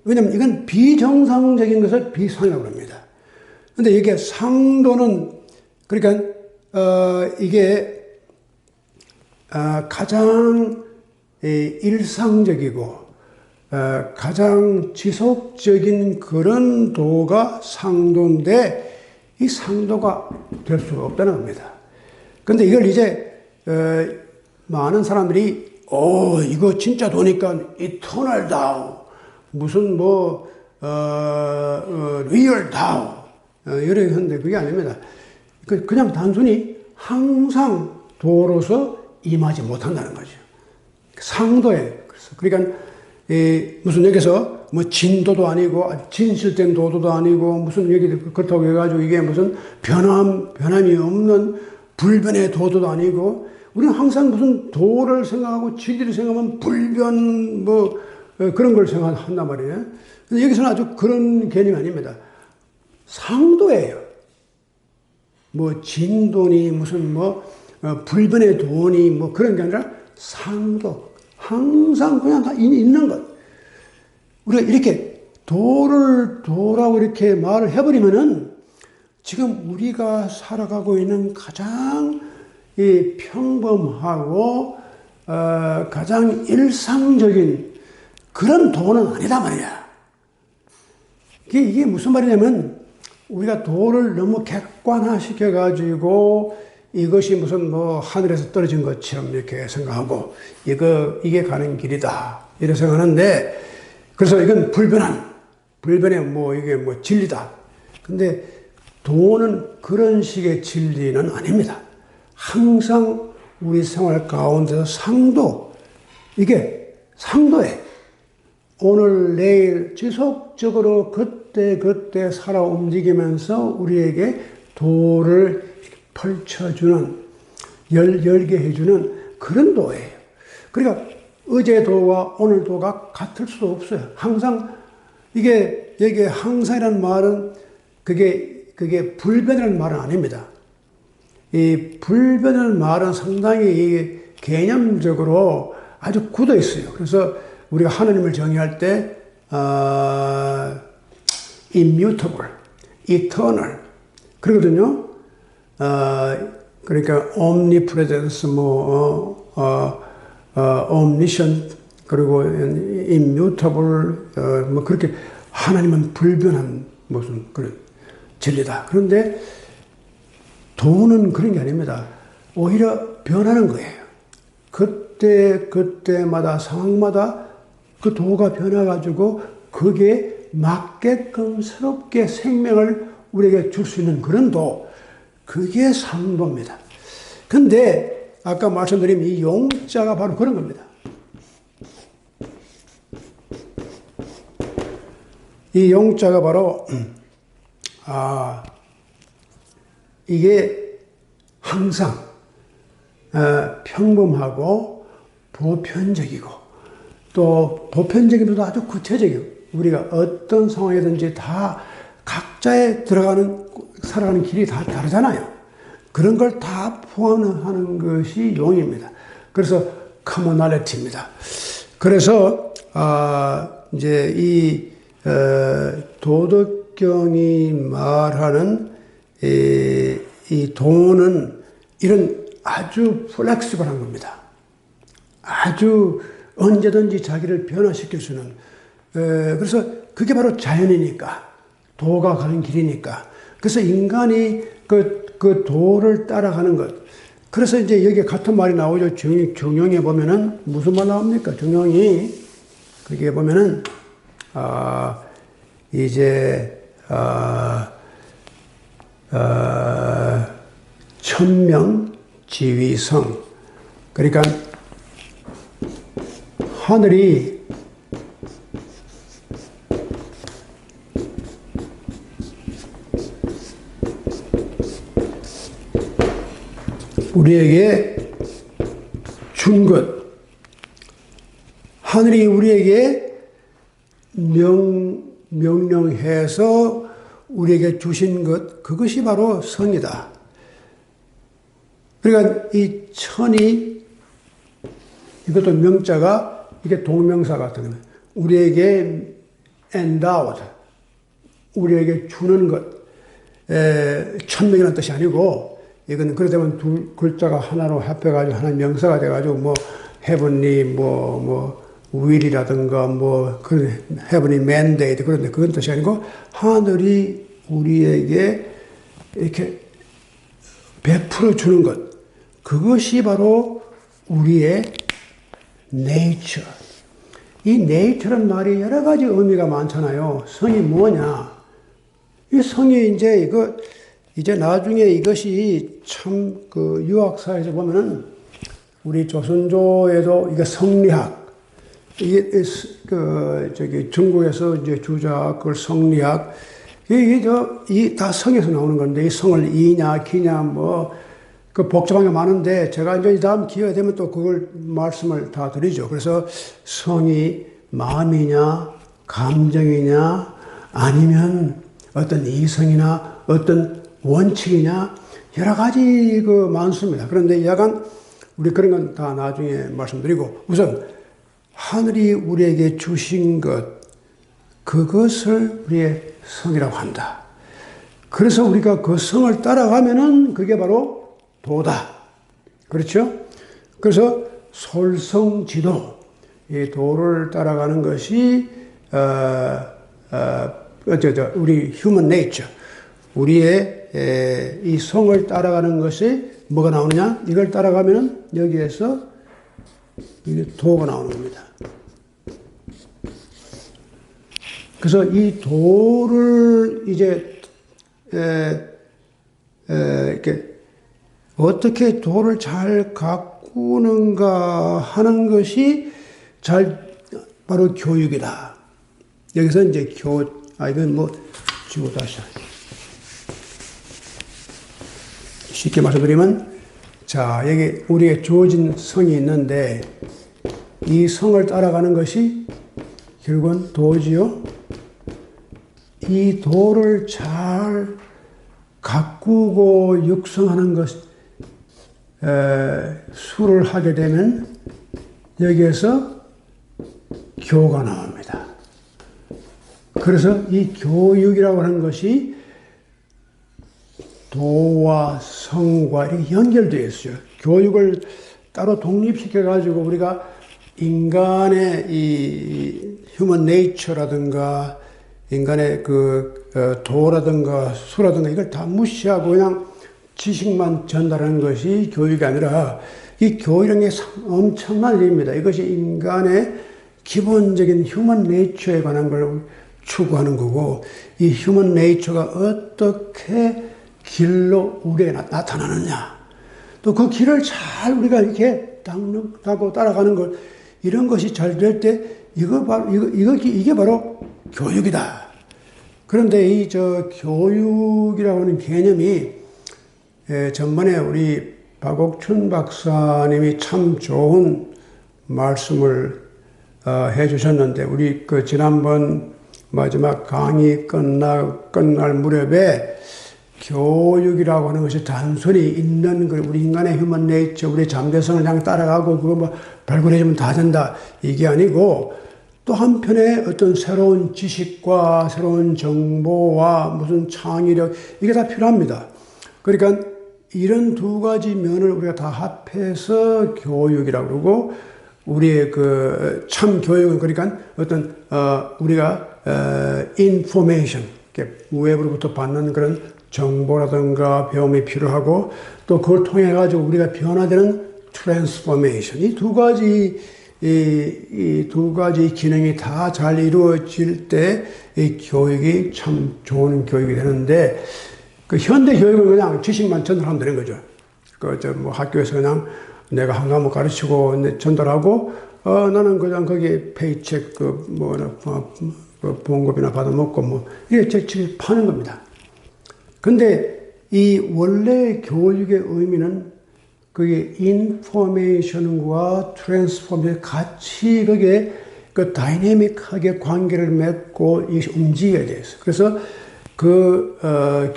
왜냐면 이건 비정상적인 것을 비상이라고 합니다. 근데 이게 상도는 그러니까 이게 가장 일상적이고 가장 지속적인 그런 도가 상도인데 이 상도가 될 수가 없다는 겁니다. 근데 이걸 이제 많은 사람들이 이거 진짜 도니까 이터널 다우 무슨 리얼 다우 이렇게 하는데 그게 아닙니다. 그냥 단순히 항상 도로서 임하지 못한다는 거죠. 상도에. 그러니까 무슨 여기서 진도도 아니고 진실된 도도도 아니고 무슨 여기 그렇다고 해가지고 이게 무슨 변함이 없는 불변의 도도도 아니고 우리는 항상 무슨 도를 생각하고 진리를 생각하면 불변 그런 걸 생각한단 말이에요. 근데 여기서는 아주 그런 개념이 아닙니다. 상도예요. 진도니 무슨 불변의 도니 그런 게 아니라 상도. 항상 그냥 다 있는 것. 우리가 이렇게 도라고 이렇게 말을 해버리면은 지금 우리가 살아가고 있는 가장 평범하고 가장 일상적인 그런 도는 아니다 말이야. 이게 무슨 말이냐면 우리가 도를 너무 객관화시켜가지고 이것이 무슨 하늘에서 떨어진 것처럼 이렇게 생각하고 이게 가는 길이다 이렇게 생각하는데 그래서 이건 불변의 이게 진리다. 근데 도는 그런 식의 진리는 아닙니다. 항상 우리 생활 가운데서 이게 상도에 오늘 내일 지속적으로 그때 살아 움직이면서 우리에게 도를 펼쳐주는 열게 해주는 그런 도예요. 그러니까 어제 도와 오늘 도가 같을 수도 없어요. 항상 여기에 항상이라는 말은 그게 불변이라는 말은 아닙니다. 이 불변이라는 말은 상당히 개념적으로 아주 굳어 있어요. 그래서 우리가 하나님을 정의할 때 immutable, eternal 그러거든요. 그러니까 omnipresence, omniscient 그리고 immutable 뭐 그렇게 하나님은 불변한 무슨 그런 진리다. 그런데 도는 그런 게 아닙니다. 오히려 변하는 거예요. 그때마다 상황마다 그 도가 변해가지고 거기에 맞게끔 새롭게 생명을 우리에게 줄 수 있는 그런 도. 그게 상도입니다. 근데 아까 말씀드린 이 용자가 바로 그런 겁니다. 이 용자가 바로 이게 항상 평범하고 보편적이고 또 보편적이면서도 아주 구체적이고 우리가 어떤 상황이든지 다 각자의 살아가는 길이 다 다르잖아요. 그런 걸 다 포함하는 것이 용입니다. 그래서 커머널리티입니다. 그래서 이제 이 도덕경이 말하는 이 도는 이런 아주 플렉시블한 겁니다. 아주 언제든지 자기를 변화시킬 수 있는 그래서 그게 바로 자연이니까 도가 가는 길이니까 그래서 인간이 그 도를 따라가는 것 그래서 이제 여기 같은 말이 나오죠. 정용에 보면은 무슨 말 나옵니까? 정용이 거기에 보면은 이제 천명지위성 그러니까 하늘이 우리에게 준 것, 하늘이 우리에게 명령해서 우리에게 주신 것, 그것이 바로 성이다. 그러니까 이 천이, 이것도 명자가, 이게 동명사 같은 거는, 우리에게 endowed, 우리에게 주는 것, 천명이라는 뜻이 아니고, 이건 그러다면 두 글자가 하나로 합해가지고 하나 명사가 돼가지고 뭐 heavenly 뭐 will이라든가 뭐 그런 heavenly mandate 그런데 그건 뜻이 아니고 하늘이 우리에게 이렇게 베풀어 주는 것 그것이 바로 우리의 nature. 이 nature란 말이 여러 가지 의미가 많잖아요. 성이 뭐냐? 이 성이 이제 나중에 이것이 참 그 유학사에서 보면은 우리 조선조에도 이게 성리학 이게 중국에서 이제 주작 그걸 성리학 이게 다 성에서 나오는 건데 이 성을 이냐 기냐 뭐 그 복잡한 게 많은데 제가 이제 다음 기회가 되면 또 그걸 말씀을 다 드리죠. 그래서 성이 마음이냐 감정이냐 아니면 어떤 이성이나 어떤 원칙이냐 여러 가지 많습니다. 그런데 약간 우리 그런 건 다 나중에 말씀드리고 우선 하늘이 우리에게 주신 것 그것을 우리의 성이라고 한다. 그래서 우리가 그 성을 따라가면은 그게 바로 도다. 그렇죠? 그래서 솔성지도 이 도를 따라가는 것이 우리 human nature 우리의 이 성을 따라가는 것이 뭐가 나오느냐? 이걸 따라가면은 여기에서 이게 도가 나오는 겁니다. 그래서 이 도를 이제 이렇게 어떻게 도를 잘 가꾸는가 하는 것이 바로 교육이다. 여기서 이제 이건 뭐 지고 다시 쉽게 말씀드리면 자 여기 우리의 주어진 성이 있는데 이 성을 따라가는 것이 결국은 도지요. 이 도를 잘 가꾸고 육성하는 것 수를 하게 되면 여기에서 교가 나옵니다. 그래서 이 교육이라고 하는 것이 도와 성과 이렇게 연결되어 있어요. 교육을 따로 독립시켜가지고 우리가 인간의 이 휴먼 네이처라든가 인간의 도라든가 수라든가 이걸 다 무시하고 그냥 지식만 전달하는 것이 교육이 아니라 이 교육이라는 게 엄청난 일입니다. 이것이 인간의 기본적인 휴먼 네이처에 관한 걸 추구하는 거고 이 휴먼 네이처가 어떻게 길로 우리에게 나타나느냐 또 그 길을 잘 우리가 이렇게 닦고 따라가는 걸 이런 것이 잘 될 때 이게 바로 교육이다. 그런데 이 교육이라고 하는 개념이 전번에 우리 박옥춘 박사님이 참 좋은 말씀을 해 주셨는데 우리 지난번 마지막 강의 끝날 무렵에 교육이라고 하는 것이 단순히 있는 우리 인간의 휴먼 네이처, 우리 잠재성을 그냥 따라가고 그거 발굴해주면 다 된다. 이게 아니고 또 한편에 어떤 새로운 지식과 새로운 정보와 무슨 창의력 이게 다 필요합니다. 그러니까 이런 두 가지 면을 우리가 다 합해서 교육이라고 그러고 우리의 참 교육은 그러니까 어떤 우리가 information 외부로부터 받는 그런 정보라든가 배움이 필요하고 또 그걸 통해 가지고 우리가 변화되는 transformation 이 두 가지 기능이 다 잘 이루어질 때 이 교육이 참 좋은 교육이 되는데 현대 교육은 그냥 지식만 전달하면 되는 거죠. 학교에서 그냥 내가 한 과목 가르치고 전달하고 나는 그냥 거기에 페이책 봉급이나 받아먹고 이렇게 파는 겁니다. 근데 이 원래 교육의 의미는 그게 인포메이션과 트랜스포메이션 같이 그게 다이내믹하게 관계를 맺고 움직여야 돼 있어요. 그래서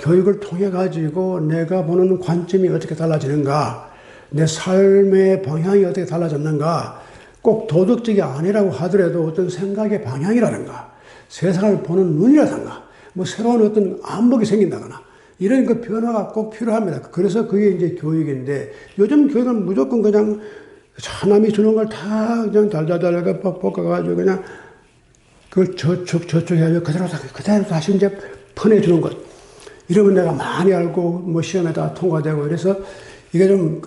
교육을 통해 가지고 내가 보는 관점이 어떻게 달라지는가, 내 삶의 방향이 어떻게 달라졌는가, 꼭 도덕적이 아니라고 하더라도 어떤 생각의 방향이라든가, 세상을 보는 눈이라든가, 새로운 어떤 안목이 생긴다거나, 이런 변화가 꼭 필요합니다. 그래서 그게 이제 교육인데, 요즘 교육은 무조건 그냥 사람이 주는 걸 다 그냥 달달달 볶아가지고 그냥 그걸 저쪽 해가지고 그대로 다시 이제 퍼내주는 것. 이러면 내가 많이 알고 시험에 다 통과되고 그래서 이게 좀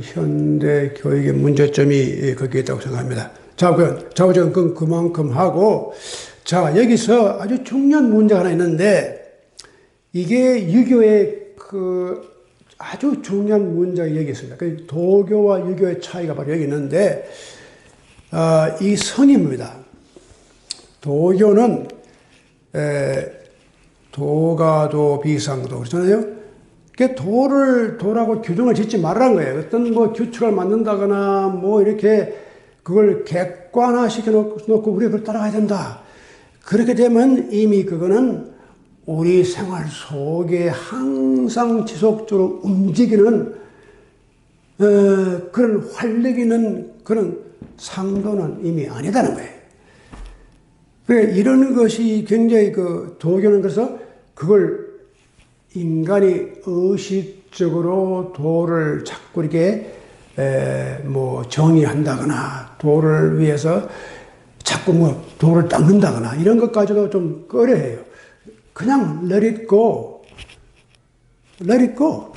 현대 교육의 문제점이 거기에 있다고 생각합니다. 자, 자우정은 그만큼 하고, 자, 여기서 아주 중요한 문제가 하나 있는데, 이게 유교의 아주 중요한 문제가 여기 있습니다. 도교와 유교의 차이가 바로 여기 있는데, 이 성입니다. 도교는, 도가도 비상도 그렇잖아요. 도라고 규정을 짓지 말라는 거예요. 어떤 규칙을 만든다거나 이렇게 그걸 객관화 시켜놓고 우리가 그걸 따라가야 된다. 그렇게 되면 이미 그거는 우리 생활 속에 항상 지속적으로 움직이는 그런 활력 있는 그런 상도는 이미 아니다는 거예요. 그러니까 이런 것이 굉장히 도교는 그래서 그걸 인간이 의식적으로 도를 자꾸 이렇게 정의한다거나 도를 위해서 자꾸 도를 닦는다거나 이런 것까지도 좀 꺼려해요. 그냥 let it go. let it go.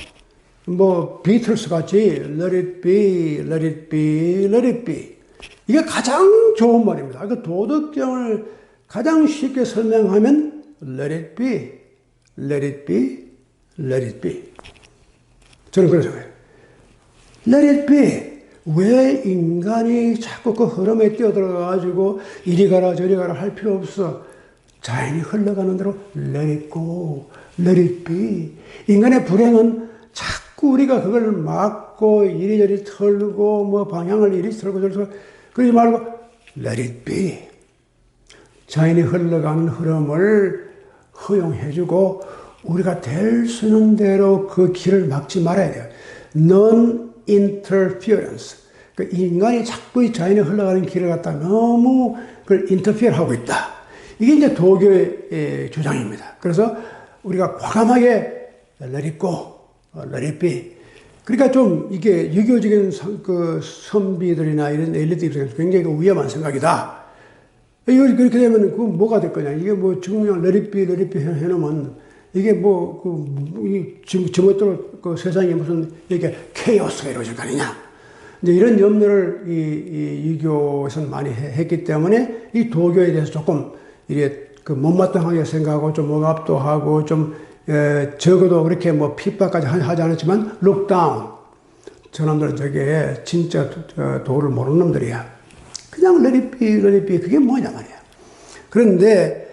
비틀스 같이 let it be, let it be, let it be. 이게 가장 좋은 말입니다. 도덕경을 가장 쉽게 설명하면 let it be, let it be, let it be. 저는 그렇게 생각해요. let it be. 왜 인간이 자꾸 그 흐름에 뛰어들어가지고 이리 가라 저리 가라 할 필요 없어. 자연이 흘러가는 대로 let it go, let it be. 인간의 불행은 자꾸 우리가 그걸 막고 이리저리 털고 방향을 이리 털고 저리 털고 그러지 말고 let it be. 자연이 흘러가는 흐름을 허용해주고 우리가 될 수 있는 대로 그 길을 막지 말아야 돼요. 넌 interference. 그 인간이 자꾸 이 자연에 흘러가는 길을 갖다 너무 그걸 인터피어 하고 있다. 이게 이제 도교의 주장입니다. 그래서 우리가 과감하게 let it go, let it be. 그러니까 좀 이게 유교적인 그 선비들이나 이런 엘리트들이 굉장히 위험한 생각이다. 이거 그렇게 되면 그 뭐가 될 거냐. 이게 뭐 지금 그냥 let it be 해놓으면 이게 뭐, 지금 저것들 그 세상에 무슨 이게 케이오스가 이루어질 거 아니냐. 이제 이런 염려를 이 유교에서는 많이 했기 때문에 이 도교에 대해서 조금 이게 그 못마땅하게 생각하고 좀 억압도 하고 좀 적어도 그렇게 뭐 핍박까지 하지 않았지만 룩다운. 저놈들은 저게 진짜 도를 모르는 놈들이야. 그냥 let it be 그게 뭐냐 말이야. 그런데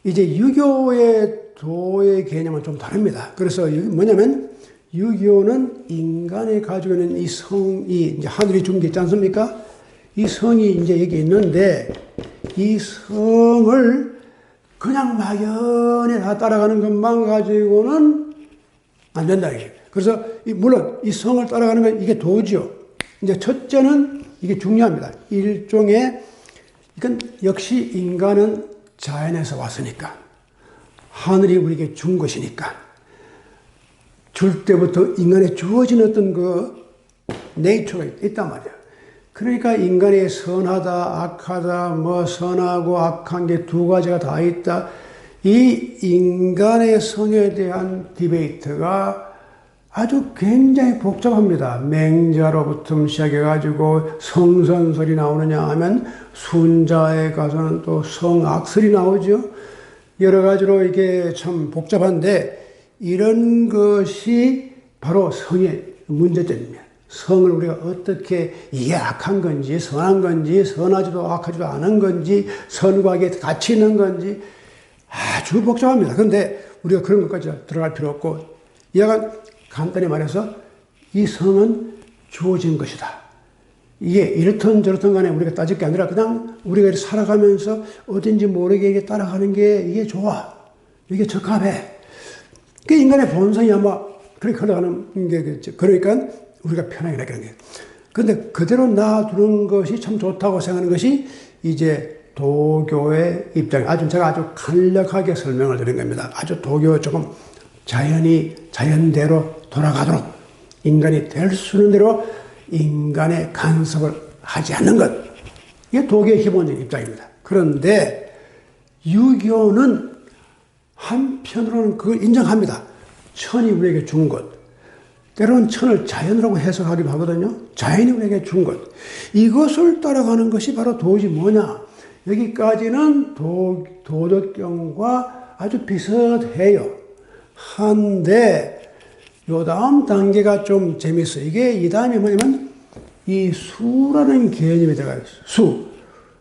이제 유교의 도의 개념은 좀 다릅니다. 그래서 뭐냐면 유교는 인간이 가지고 있는 이 성이 이제 하늘이 준 게 있지 않습니까? 이 성이 이제 여기 있는데 이 성을 그냥 막연히 다 따라가는 것만 가지고는 안 된다. 이게. 그래서 물론 이 성을 따라가는 건 이게 도죠. 이제 첫째는 이게 중요합니다. 일종의 이건 역시 인간은 자연에서 왔으니까 하늘이 우리에게 준 것이니까 줄 때부터 인간에 주어진 어떤 그 네이처가 있단 말이야. 그러니까 인간이 선하다, 악하다, 뭐 선하고 악한 게 두 가지가 다 있다. 이 인간의 성에 대한 디베이트가 아주 굉장히 복잡합니다. 맹자로부터 시작해가지고 성선설이 나오느냐 하면 순자에 가서는 또 성악설이 나오죠. 여러 가지로 이게 참 복잡한데 이런 것이 바로 성의 문제점입니다. 성을 우리가 어떻게 이게 악한 건지 선한 건지 선하지도 악하지도 않은 건지 선과 악에 같이 있는 건지 아주 복잡합니다. 그런데 우리가 그런 것까지 들어갈 필요 없고 이야가 간단히 말해서 이 성은 주어진 것이다. 이게 이렇든 저렇든 간에 우리가 따질 게 아니라 그냥 우리가 살아가면서 어딘지 모르게 이게 따라가는 게 이게 좋아. 이게 적합해. 그 인간의 본성이 아마 그렇게 흘러가는 게, 그러니까 우리가 편하게 그런 게. 근데 그대로 놔두는 것이 참 좋다고 생각하는 것이 이제 도교의 입장. 제가 아주 간략하게 설명을 드린 겁니다. 아주 도교 조금 자연대로 돌아가도록 인간이 될 수 있는 대로 인간의 간섭을 하지 않는 것. 이게 도교의 기본적인 입장입니다. 그런데 유교는 한편으로는 그걸 인정합니다. 천이 우리에게 준 것. 때로는 천을 자연이라고 해석하기도 하거든요. 자연이 우리에게 준 것. 이것을 따라가는 것이 바로 도지 뭐냐. 여기까지는 도덕경과 아주 비슷해요. 한데 요 다음 단계가 좀 재밌어요. 이게 이 다음이 뭐냐면 이 수라는 개념이 들어가요. 수.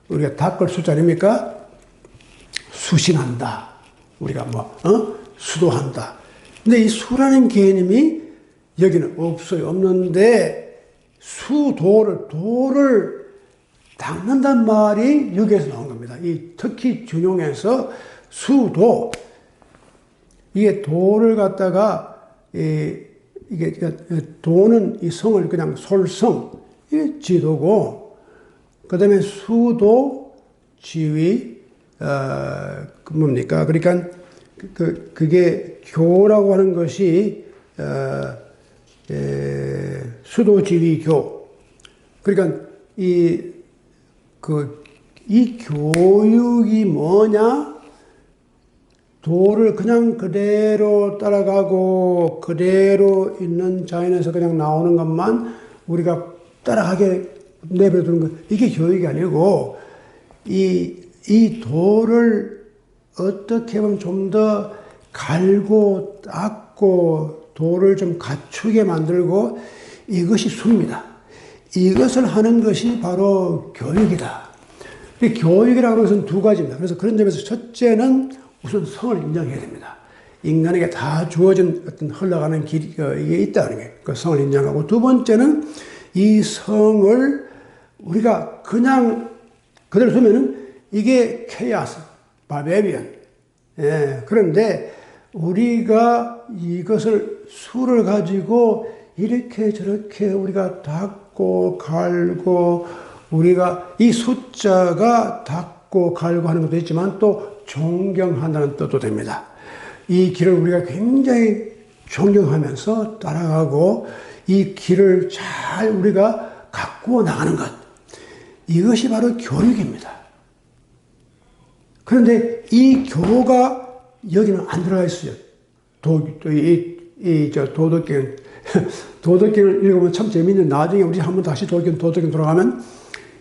우리가 닦을 수자 아닙니까? 수신한다. 우리가 수도한다. 근데 이 수라는 개념이 여기는 없어요. 없는데 도를 닦는단 말이 여기에서 나온 겁니다. 특히 준용에서 수도, 이게 도를 갖다가, 이게 도는 이 성을 그냥 솔성, 이게 지도고, 그 다음에 수도, 지위, 뭡니까? 그러니까, 그게 교라고 하는 것이, 수도, 지위, 교. 그러니까, 이 교육이 뭐냐? 도를 그냥 그대로 따라가고, 그대로 있는 자연에서 그냥 나오는 것만 우리가 따라가게 내버려두는 것. 이게 교육이 아니고, 이 도를 어떻게 보면 좀 더 갈고 닦고 도를 좀 갖추게 만들고 이것이 수입니다. 이것을 하는 것이 바로 교육이다. 교육이라고 하는 것은 두 가지입니다. 그래서 그런 점에서 첫째는 우선 성을 인정해야 됩니다. 인간에게 다 주어진 어떤 흘러가는 길이 이게 있다는 게 그 성을 인정하고, 두 번째는 이 성을 우리가 그냥 그대로 두면은 이게 케이아스, 바벨리언. 예, 그런데 우리가 이것을 수를 가지고 이렇게 저렇게 우리가 닦고 갈고 우리가 이 숫자가 닦고 갈고 하는 것도 있지만 또 존경한다는 뜻도 됩니다. 이 길을 우리가 굉장히 존경하면서 따라가고 이 길을 잘 우리가 가꾸어 나가는 것. 이것이 바로 교육입니다. 그런데 이 교가 여기는 안 들어가 있어요. 도덕경. 도덕경을 읽으면 참 재밌는, 나중에 우리 한번 다시 도덕경 돌아가면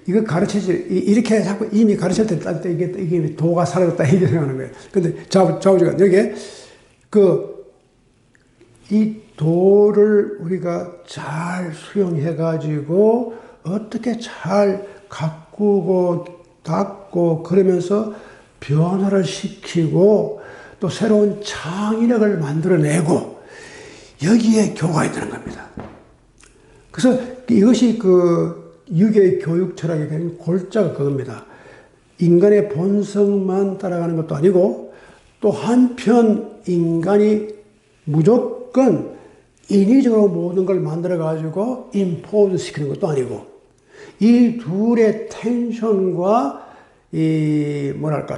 이거 가르치지, 이렇게 자꾸 이미 가르칠 때 이게 도가 사라졌다 이렇게 생각하는 거예요. 근데 좌우지간 여기에 이 도를 우리가 잘 수용해가지고 어떻게 잘 가꾸고 닦고 그러면서 변화를 시키고 또 새로운 창의력을 만들어내고 여기에 교가 있다는 겁니다. 그래서 이것이 유교의 교육 철학의 골자가 그겁니다. 인간의 본성만 따라가는 것도 아니고 또 한편 인간이 무조건 인위적으로 모든 걸 만들어가지고 임포즈 시키는 것도 아니고 이 둘의 텐션과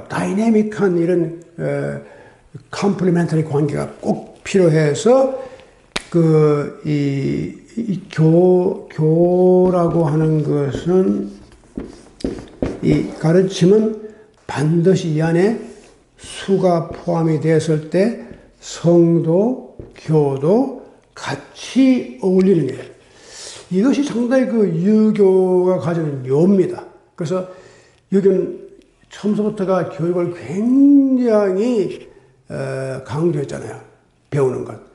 다이내믹한 이런 컴플리멘터리 관계가 꼭 필요해서 교라고 하는 것은 이 가르침은 반드시 이 안에 수가 포함이 되었을 때 성도, 교도 같이 어울리는 거예요. 이것이 상당히 유교가 가지는 묘입니다. 그래서 유교는 처음부터가 교육을 굉장히 강조했잖아요. 배우는 것.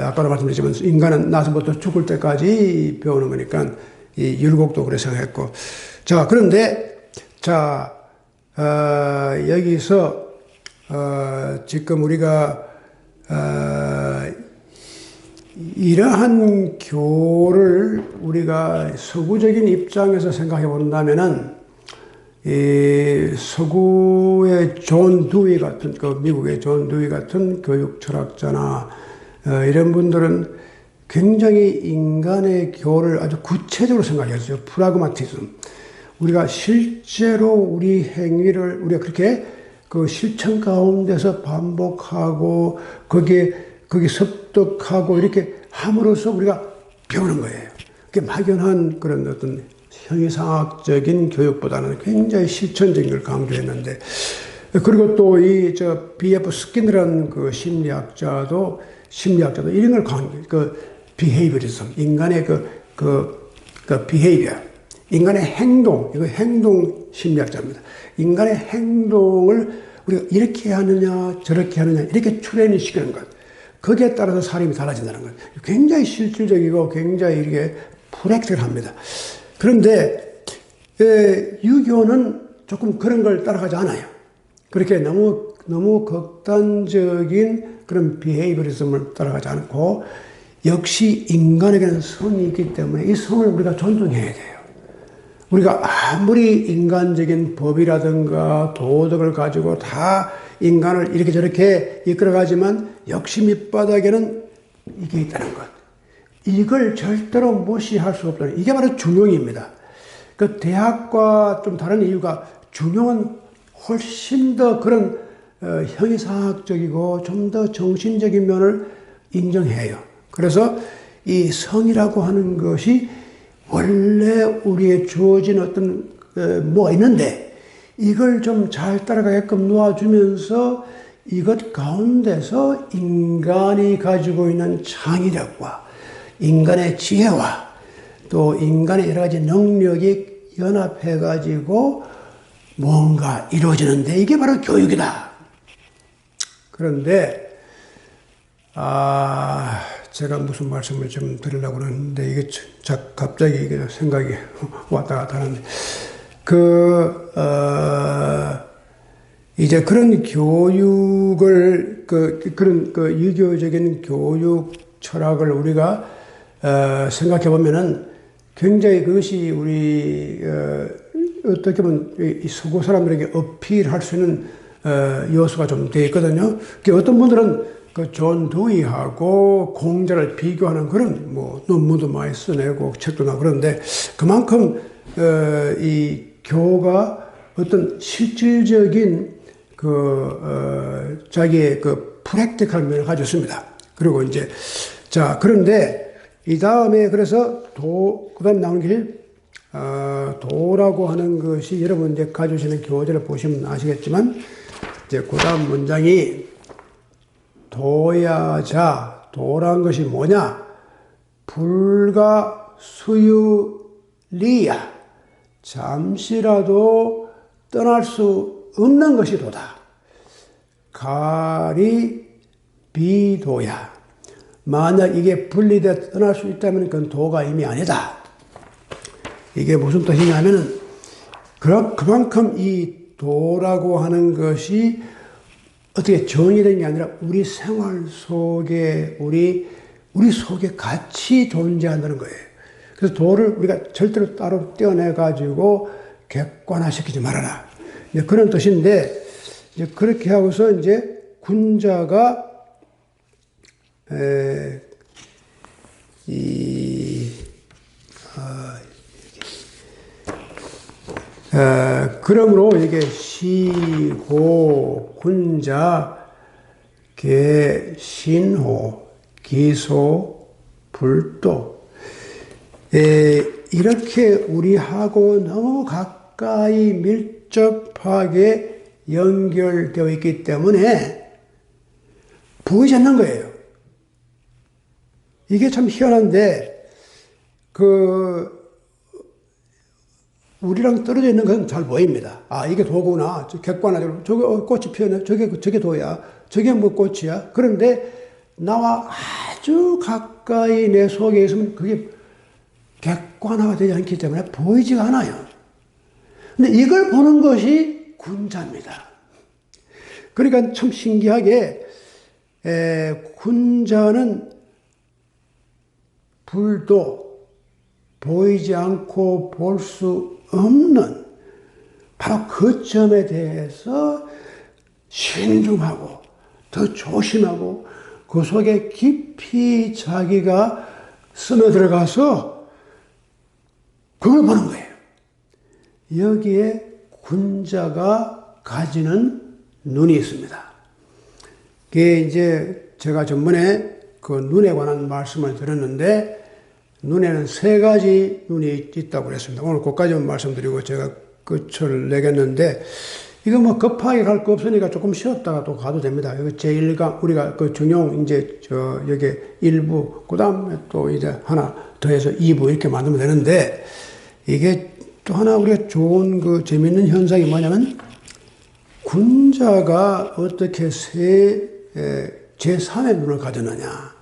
아까도 말씀드렸지만 인간은 나서부터 죽을 때까지 배우는 거니까 이 율곡도 그래 생각했고. 자, 그런데 여기서 지금 우리가 이러한 교를 우리가 서구적인 입장에서 생각해 본다면은 서구의 존 두이 같은 미국의 존 두이 같은 교육 철학자나 이런 분들은 굉장히 인간의 교를 아주 구체적으로 생각했어요. 프라그마티즘. 우리가 실제로 우리 행위를 우리가 그렇게 실천 가운데서 반복하고 거기 습득하고 이렇게 함으로써 우리가 배우는 거예요. 그게 막연한 그런 어떤 형이상학적인 교육보다는 굉장히 실천적인 걸 강조했는데, 그리고 또 B.F. 스키너라는 심리학자도 이런 걸 강조, behaviorism, 인간의 behavior, 인간의 행동, 이거 행동 심리학자입니다. 인간의 행동을 우리가 이렇게 하느냐, 저렇게 하느냐, 이렇게 트레이닝 시키는 것. 거기에 따라서 삶이 달라진다는 것. 굉장히 실질적이고 굉장히 이렇게 프랙티컬합니다. 그런데 유교는 조금 그런 걸 따라가지 않아요. 그렇게 너무 극단적인 그런 비헤이버리즘을 따라가지 않고 역시 인간에게는 성이 있기 때문에 이 성을 우리가 존중해야 돼요. 우리가 아무리 인간적인 법이라든가 도덕을 가지고 다 인간을 이렇게 저렇게 이끌어가지만 역시 밑바닥에는 이게 있다는 것. 이걸 절대로 무시할 수 없다는, 이게 바로 중용입니다. 대학과 좀 다른 이유가 중용은 훨씬 더 그런 형이상학적이고 좀 더 정신적인 면을 인정해요. 그래서 이 성이라고 하는 것이 원래 우리의 주어진 어떤 뭐가 있는데 이걸 좀 잘 따라가게끔 놓아주면서 이것 가운데서 인간이 가지고 있는 창의력과 인간의 지혜와 또 인간의 여러 가지 능력이 연합해가지고 뭔가 이루어지는데 이게 바로 교육이다. 그런데 제가 무슨 말씀을 좀 드리려고 하는데 이게 갑자기 이게 생각이 왔다 갔다 하는데 이제 그런 교육을 그런 유교적인 교육 철학을 우리가 생각해 보면은 굉장히 그것이 우리 어떻게 보면 이 서구 사람들에게 어필할 수 있는 요소가 좀 되어 있거든요. 어떤 분들은 그 존 두이하고 공자를 비교하는 그런 뭐 논문도 많이 써내고 책도 나고 그런데 그만큼 이 교가 어떤 실질적인 자기의 그 프랙티컬 면을 가졌습니다. 그리고 이제 그런데 이 다음에 그래서 그다음 나오는 게 도라고 하는 것이 여러분 이제 가져오시는 교재를 보시면 아시겠지만 이제 그다음 문장이 도야자, 도라는 것이 뭐냐? 불가 수유리야. 잠시라도 떠날 수 없는 것이 도다. 가리 비도야. 만약 이게 분리돼 떠날 수 있다면 그건 도가 이미 아니다. 이게 무슨 뜻이냐면은 그만큼 이 도라고 하는 것이 어떻게 정의된 게 아니라 우리 생활 속에 우리 속에 같이 존재한다는 거예요. 그래서 도를 우리가 절대로 따로 떼어내 가지고 객관화시키지 말아라. 이제 그런 뜻인데 이제 그렇게 하고서 이제 군자가 그러므로 이게 시고, 군자, 개, 신호, 기소, 불도. 이렇게 우리하고 너무 가까이 밀접하게 연결되어 있기 때문에 보이지 않는 거예요. 이게 참 희한한데, 우리랑 떨어져 있는 것은 잘 보입니다. 아, 이게 도구나. 객관화적으로. 저게 꽃이 피었네. 저게 도야. 저게 뭐 꽃이야. 그런데 나와 아주 가까이 내 속에 있으면 그게 객관화가 되지 않기 때문에 보이지가 않아요. 근데 이걸 보는 것이 군자입니다. 그러니까 참 신기하게, 군자는 불도 보이지 않고 볼 수 없는 바로 그 점에 대해서 신중하고 더 조심하고 그 속에 깊이 자기가 스며들어가서 그걸 보는 거예요. 여기에 군자가 가지는 눈이 있습니다. 그게 이제 제가 전번에 그 눈에 관한 말씀을 드렸는데 눈에는 3가지 눈이 있다고 그랬습니다. 오늘 그까지만 말씀드리고 제가 끝을 내겠는데, 이거 뭐 급하게 갈 거 없으니까 조금 쉬었다가 또 가도 됩니다. 여기 제1강, 우리가 그 중용, 이제 여기 1부, 그 다음에 또 이제 하나 더해서 2부 이렇게 만들면 되는데, 이게 또 하나 우리가 좋은 재밌는 현상이 뭐냐면, 군자가 어떻게 제3의 눈을 가졌느냐.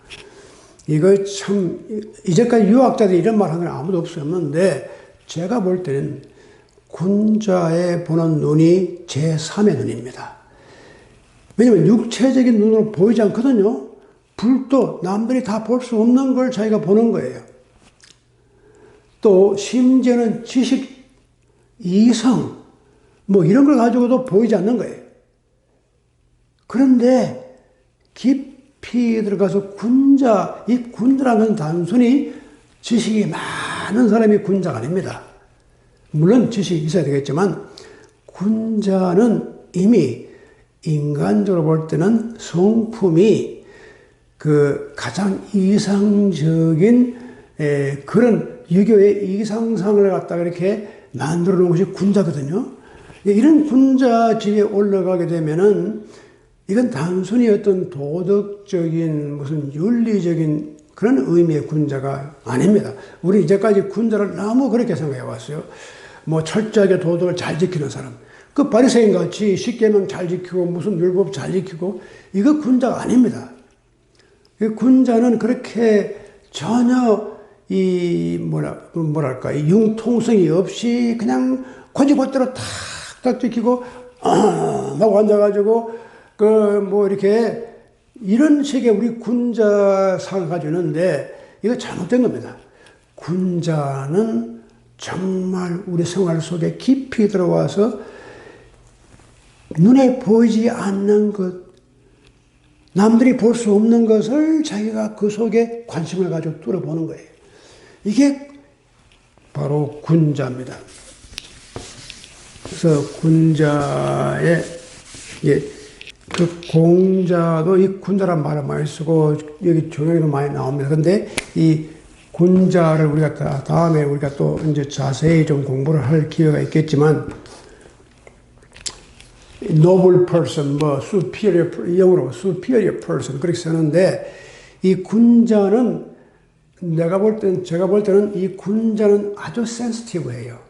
이거 참, 이제까지 유학자들이 이런 말 하는 건 아무도 없었는데, 제가 볼 때는 군자의 보는 눈이 제3의 눈입니다. 왜냐면 육체적인 눈으로 보이지 않거든요. 불도 남들이 다 볼 수 없는 걸 자기가 보는 거예요. 또, 심지어는 지식, 이성, 뭐 이런 걸 가지고도 보이지 않는 거예요. 그런데, 깊이 들어가서 이 군자라는 건 단순히 지식이 많은 사람이 군자가 아닙니다. 물론 지식이 있어야 되겠지만 군자는 이미 인간적으로 볼 때는 성품이 가장 이상적인 그런 유교의 이상상을 갖다가 이렇게 만들어 놓은 것이 군자거든요. 이런 군자직에 올라가게 되면은 이건 단순히 어떤 도덕적인 무슨 윤리적인 그런 의미의 군자가 아닙니다. 우리 이제까지 군자를 너무 그렇게 생각해 왔어요. 뭐 철저하게 도덕을 잘 지키는 사람. 그 바리새인 같이 십계명 잘 지키고 무슨 율법 잘 지키고 이거 군자가 아닙니다. 군자는 그렇게 전혀 뭐랄까 이 융통성이 없이 그냥 고지고대로 탁탁 지키고 막 앉아가지고 이렇게 이런 식의 우리 군자상을 가지고 있는데 이거 잘못된 겁니다. 군자는 정말 우리 생활 속에 깊이 들어와서 눈에 보이지 않는 것, 남들이 볼 수 없는 것을 자기가 그 속에 관심을 가지고 뚫어보는 거예요. 이게 바로 군자입니다. 그래서 군자의, 그 공자도 이 군자란 말을 많이 쓰고, 여기 조용히도 많이 나옵니다. 근데 이 군자를 우리가 다음에 우리가 또 이제 자세히 좀 공부를 할 기회가 있겠지만, noble person, superior, 영어로 superior person, 그렇게 쓰는데, 이 군자는 제가 볼 때는 이 군자는 아주 sensitive해요.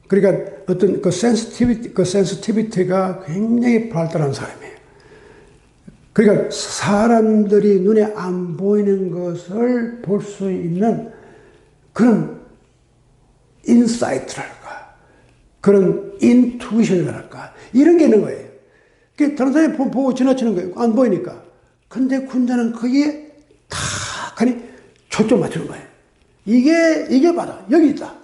그러니까 어떤 그 sensitivity가 굉장히 발달한 사람이에요. 그러니까 사람들이 눈에 안 보이는 것을 볼 수 있는 그런 인사이트랄까, 그런 인투이션이랄까, 이런 게 있는 거예요. 다른 사람이 보고 지나치는 거예요. 안 보이니까. 근데 군자는 거기에 탁 하니 초점 맞추는 거예요. 이게 바로 여기 있다.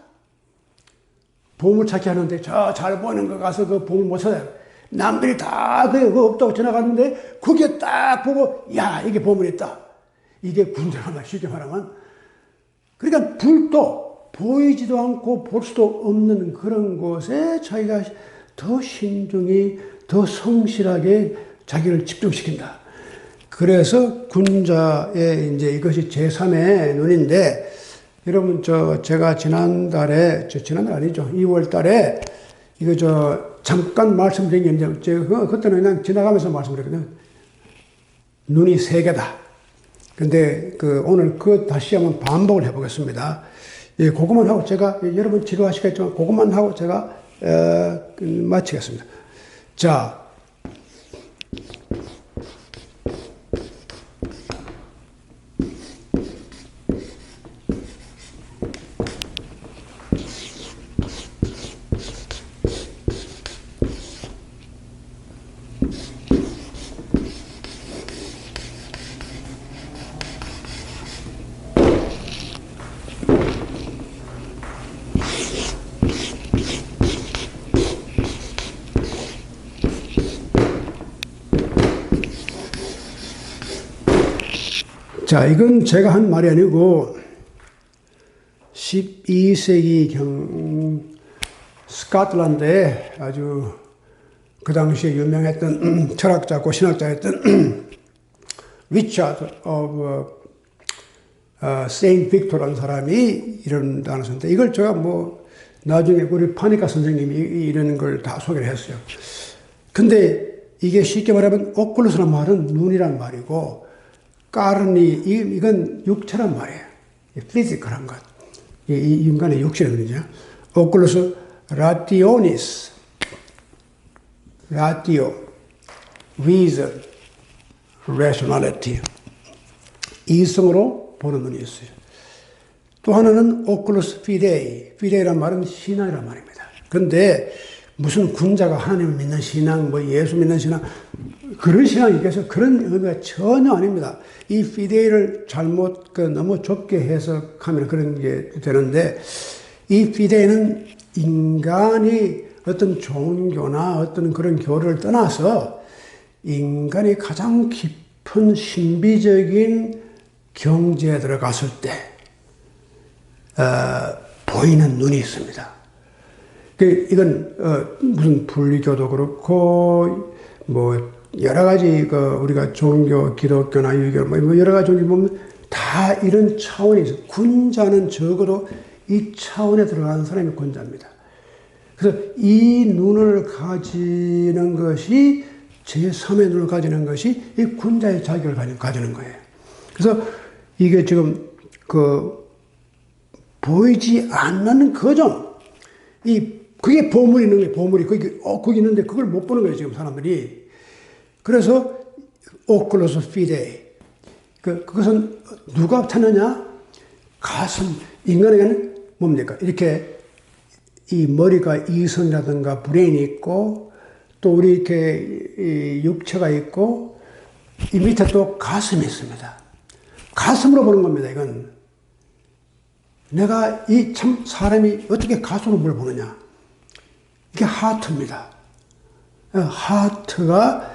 보물 찾기 하는데 저 잘 보이는 거 가서 그 보물 못 찾아요. 남들이 다 그거 없다고 지나가는데 거기에 딱 보고 야 이게 보물이 있다. 이게 군자란 말, 쉽게 말하면. 그러니까 불도 보이지도 않고 볼 수도 없는 그런 곳에 자기가 더 신중히 더 성실하게 자기를 집중시킨다. 그래서 군자의 이제 이것이 제3의 눈인데, 여러분 제가 지난달 아니죠. 2월 달에 이거 잠깐 말씀드린 게 제가 그때는 그냥 지나가면서 말씀드렸거든요. 눈이 3개다. 근데 오늘 다시 한번 반복을 해보겠습니다. 예, 그것만 하고 제가 여러분 지루하시겠지만 그것만 하고 제가 마치겠습니다. 자. 자, 이건 제가 한 말이 아니고 12세기경 스코틀랜드에 아주 그 당시에 유명했던 철학자고 신학자였던 리처드 오브 세인트 빅토라는 사람이 이런 단어를 썼는데, 이걸 제가 나중에 우리 파니까 선생님이 이런 걸 다 소개를 했어요. 근데 이게 쉽게 말하면 오클루스란 말은 눈이란 말이고, 까르니, 이건 육체란 말이에요. 피지컬한 것. 이 인간의 육체거든요. 오클루스 라티오니스. 라티오, reason, rationality. 이성으로 보는 눈이 있어요. 또 하나는 오클루스 피데이. 피데이란 말은 신앙이란 말입니다. 근데 무슨 군자가 하나님을 믿는 신앙, 예수 믿는 신앙, 그런 신앙이 있겠어요? 그런 의미가 전혀 아닙니다. 이 피데이를 잘못, 너무 좁게 해석하면 그런 게 되는데, 이 피데이는 인간이 어떤 종교나 어떤 그런 교를 떠나서 인간이 가장 깊은 신비적인 경지에 들어갔을 때, 보이는 눈이 있습니다. 이건, 무슨 불교도 그렇고, 여러 가지, 우리가 종교, 기독교나 유교, 여러 가지 종교 보면 다 이런 차원이 있어요. 군자는 적어도 이 차원에 들어가는 사람이 군자입니다. 그래서 이 눈을 가지는 것이, 제3의 눈을 가지는 것이 이 군자의 자격을 가지는 거예요. 그래서 이게 지금, 보이지 않는 그 점, 그게 보물이 있는 거예요. 보물이. 거기 있는데 그걸 못 보는 거예요, 지금 사람들이. 그래서, 오클루스 피데이. 그것은 누가 찾느냐? 가슴. 인간에게는 뭡니까? 이렇게 이 머리가 이성이라든가 브레인이 있고, 또 우리 이렇게 육체가 있고, 이 밑에 또 가슴이 있습니다. 가슴으로 보는 겁니다, 이건. 내가 사람이 어떻게 가슴으로 뭘 보느냐? 이게 하트입니다. 하트가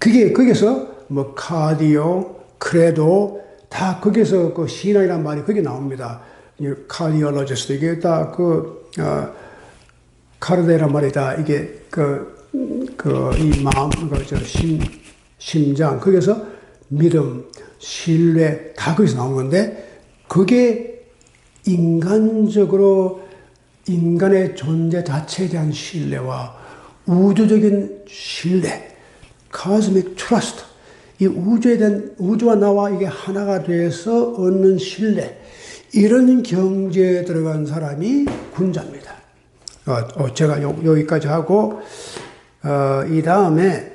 그게 거기서 뭐 카디오, 크레도 다 거기서 그 신앙이란 말이 거기 나옵니다. 카디올로지스트 이게 다 카르데란 말이 다 이게 이 마음 심장 거기서 믿음, 신뢰 다 거기서 나온 건데 그게 인간적으로 인간의 존재 자체에 대한 신뢰와 우주적인 신뢰, cosmic trust, 이 우주에 대한 우주와 나와 이게 하나가 돼서 얻는 신뢰, 이런 경지에 들어간 사람이 군자입니다. 제가 여기까지 하고 이 다음에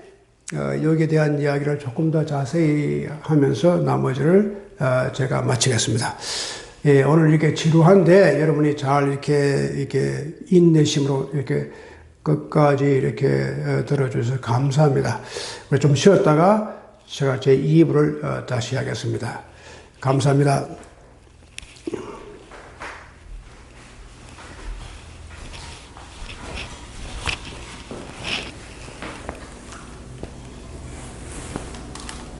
여기에 대한 이야기를 조금 더 자세히 하면서 나머지를 제가 마치겠습니다. 예, 오늘 이렇게 지루한데 여러분이 잘 이렇게 인내심으로 이렇게 끝까지 이렇게 들어주셔서 감사합니다. 우리 좀 쉬었다가 제가 제 2부를 다시 하겠습니다. 감사합니다.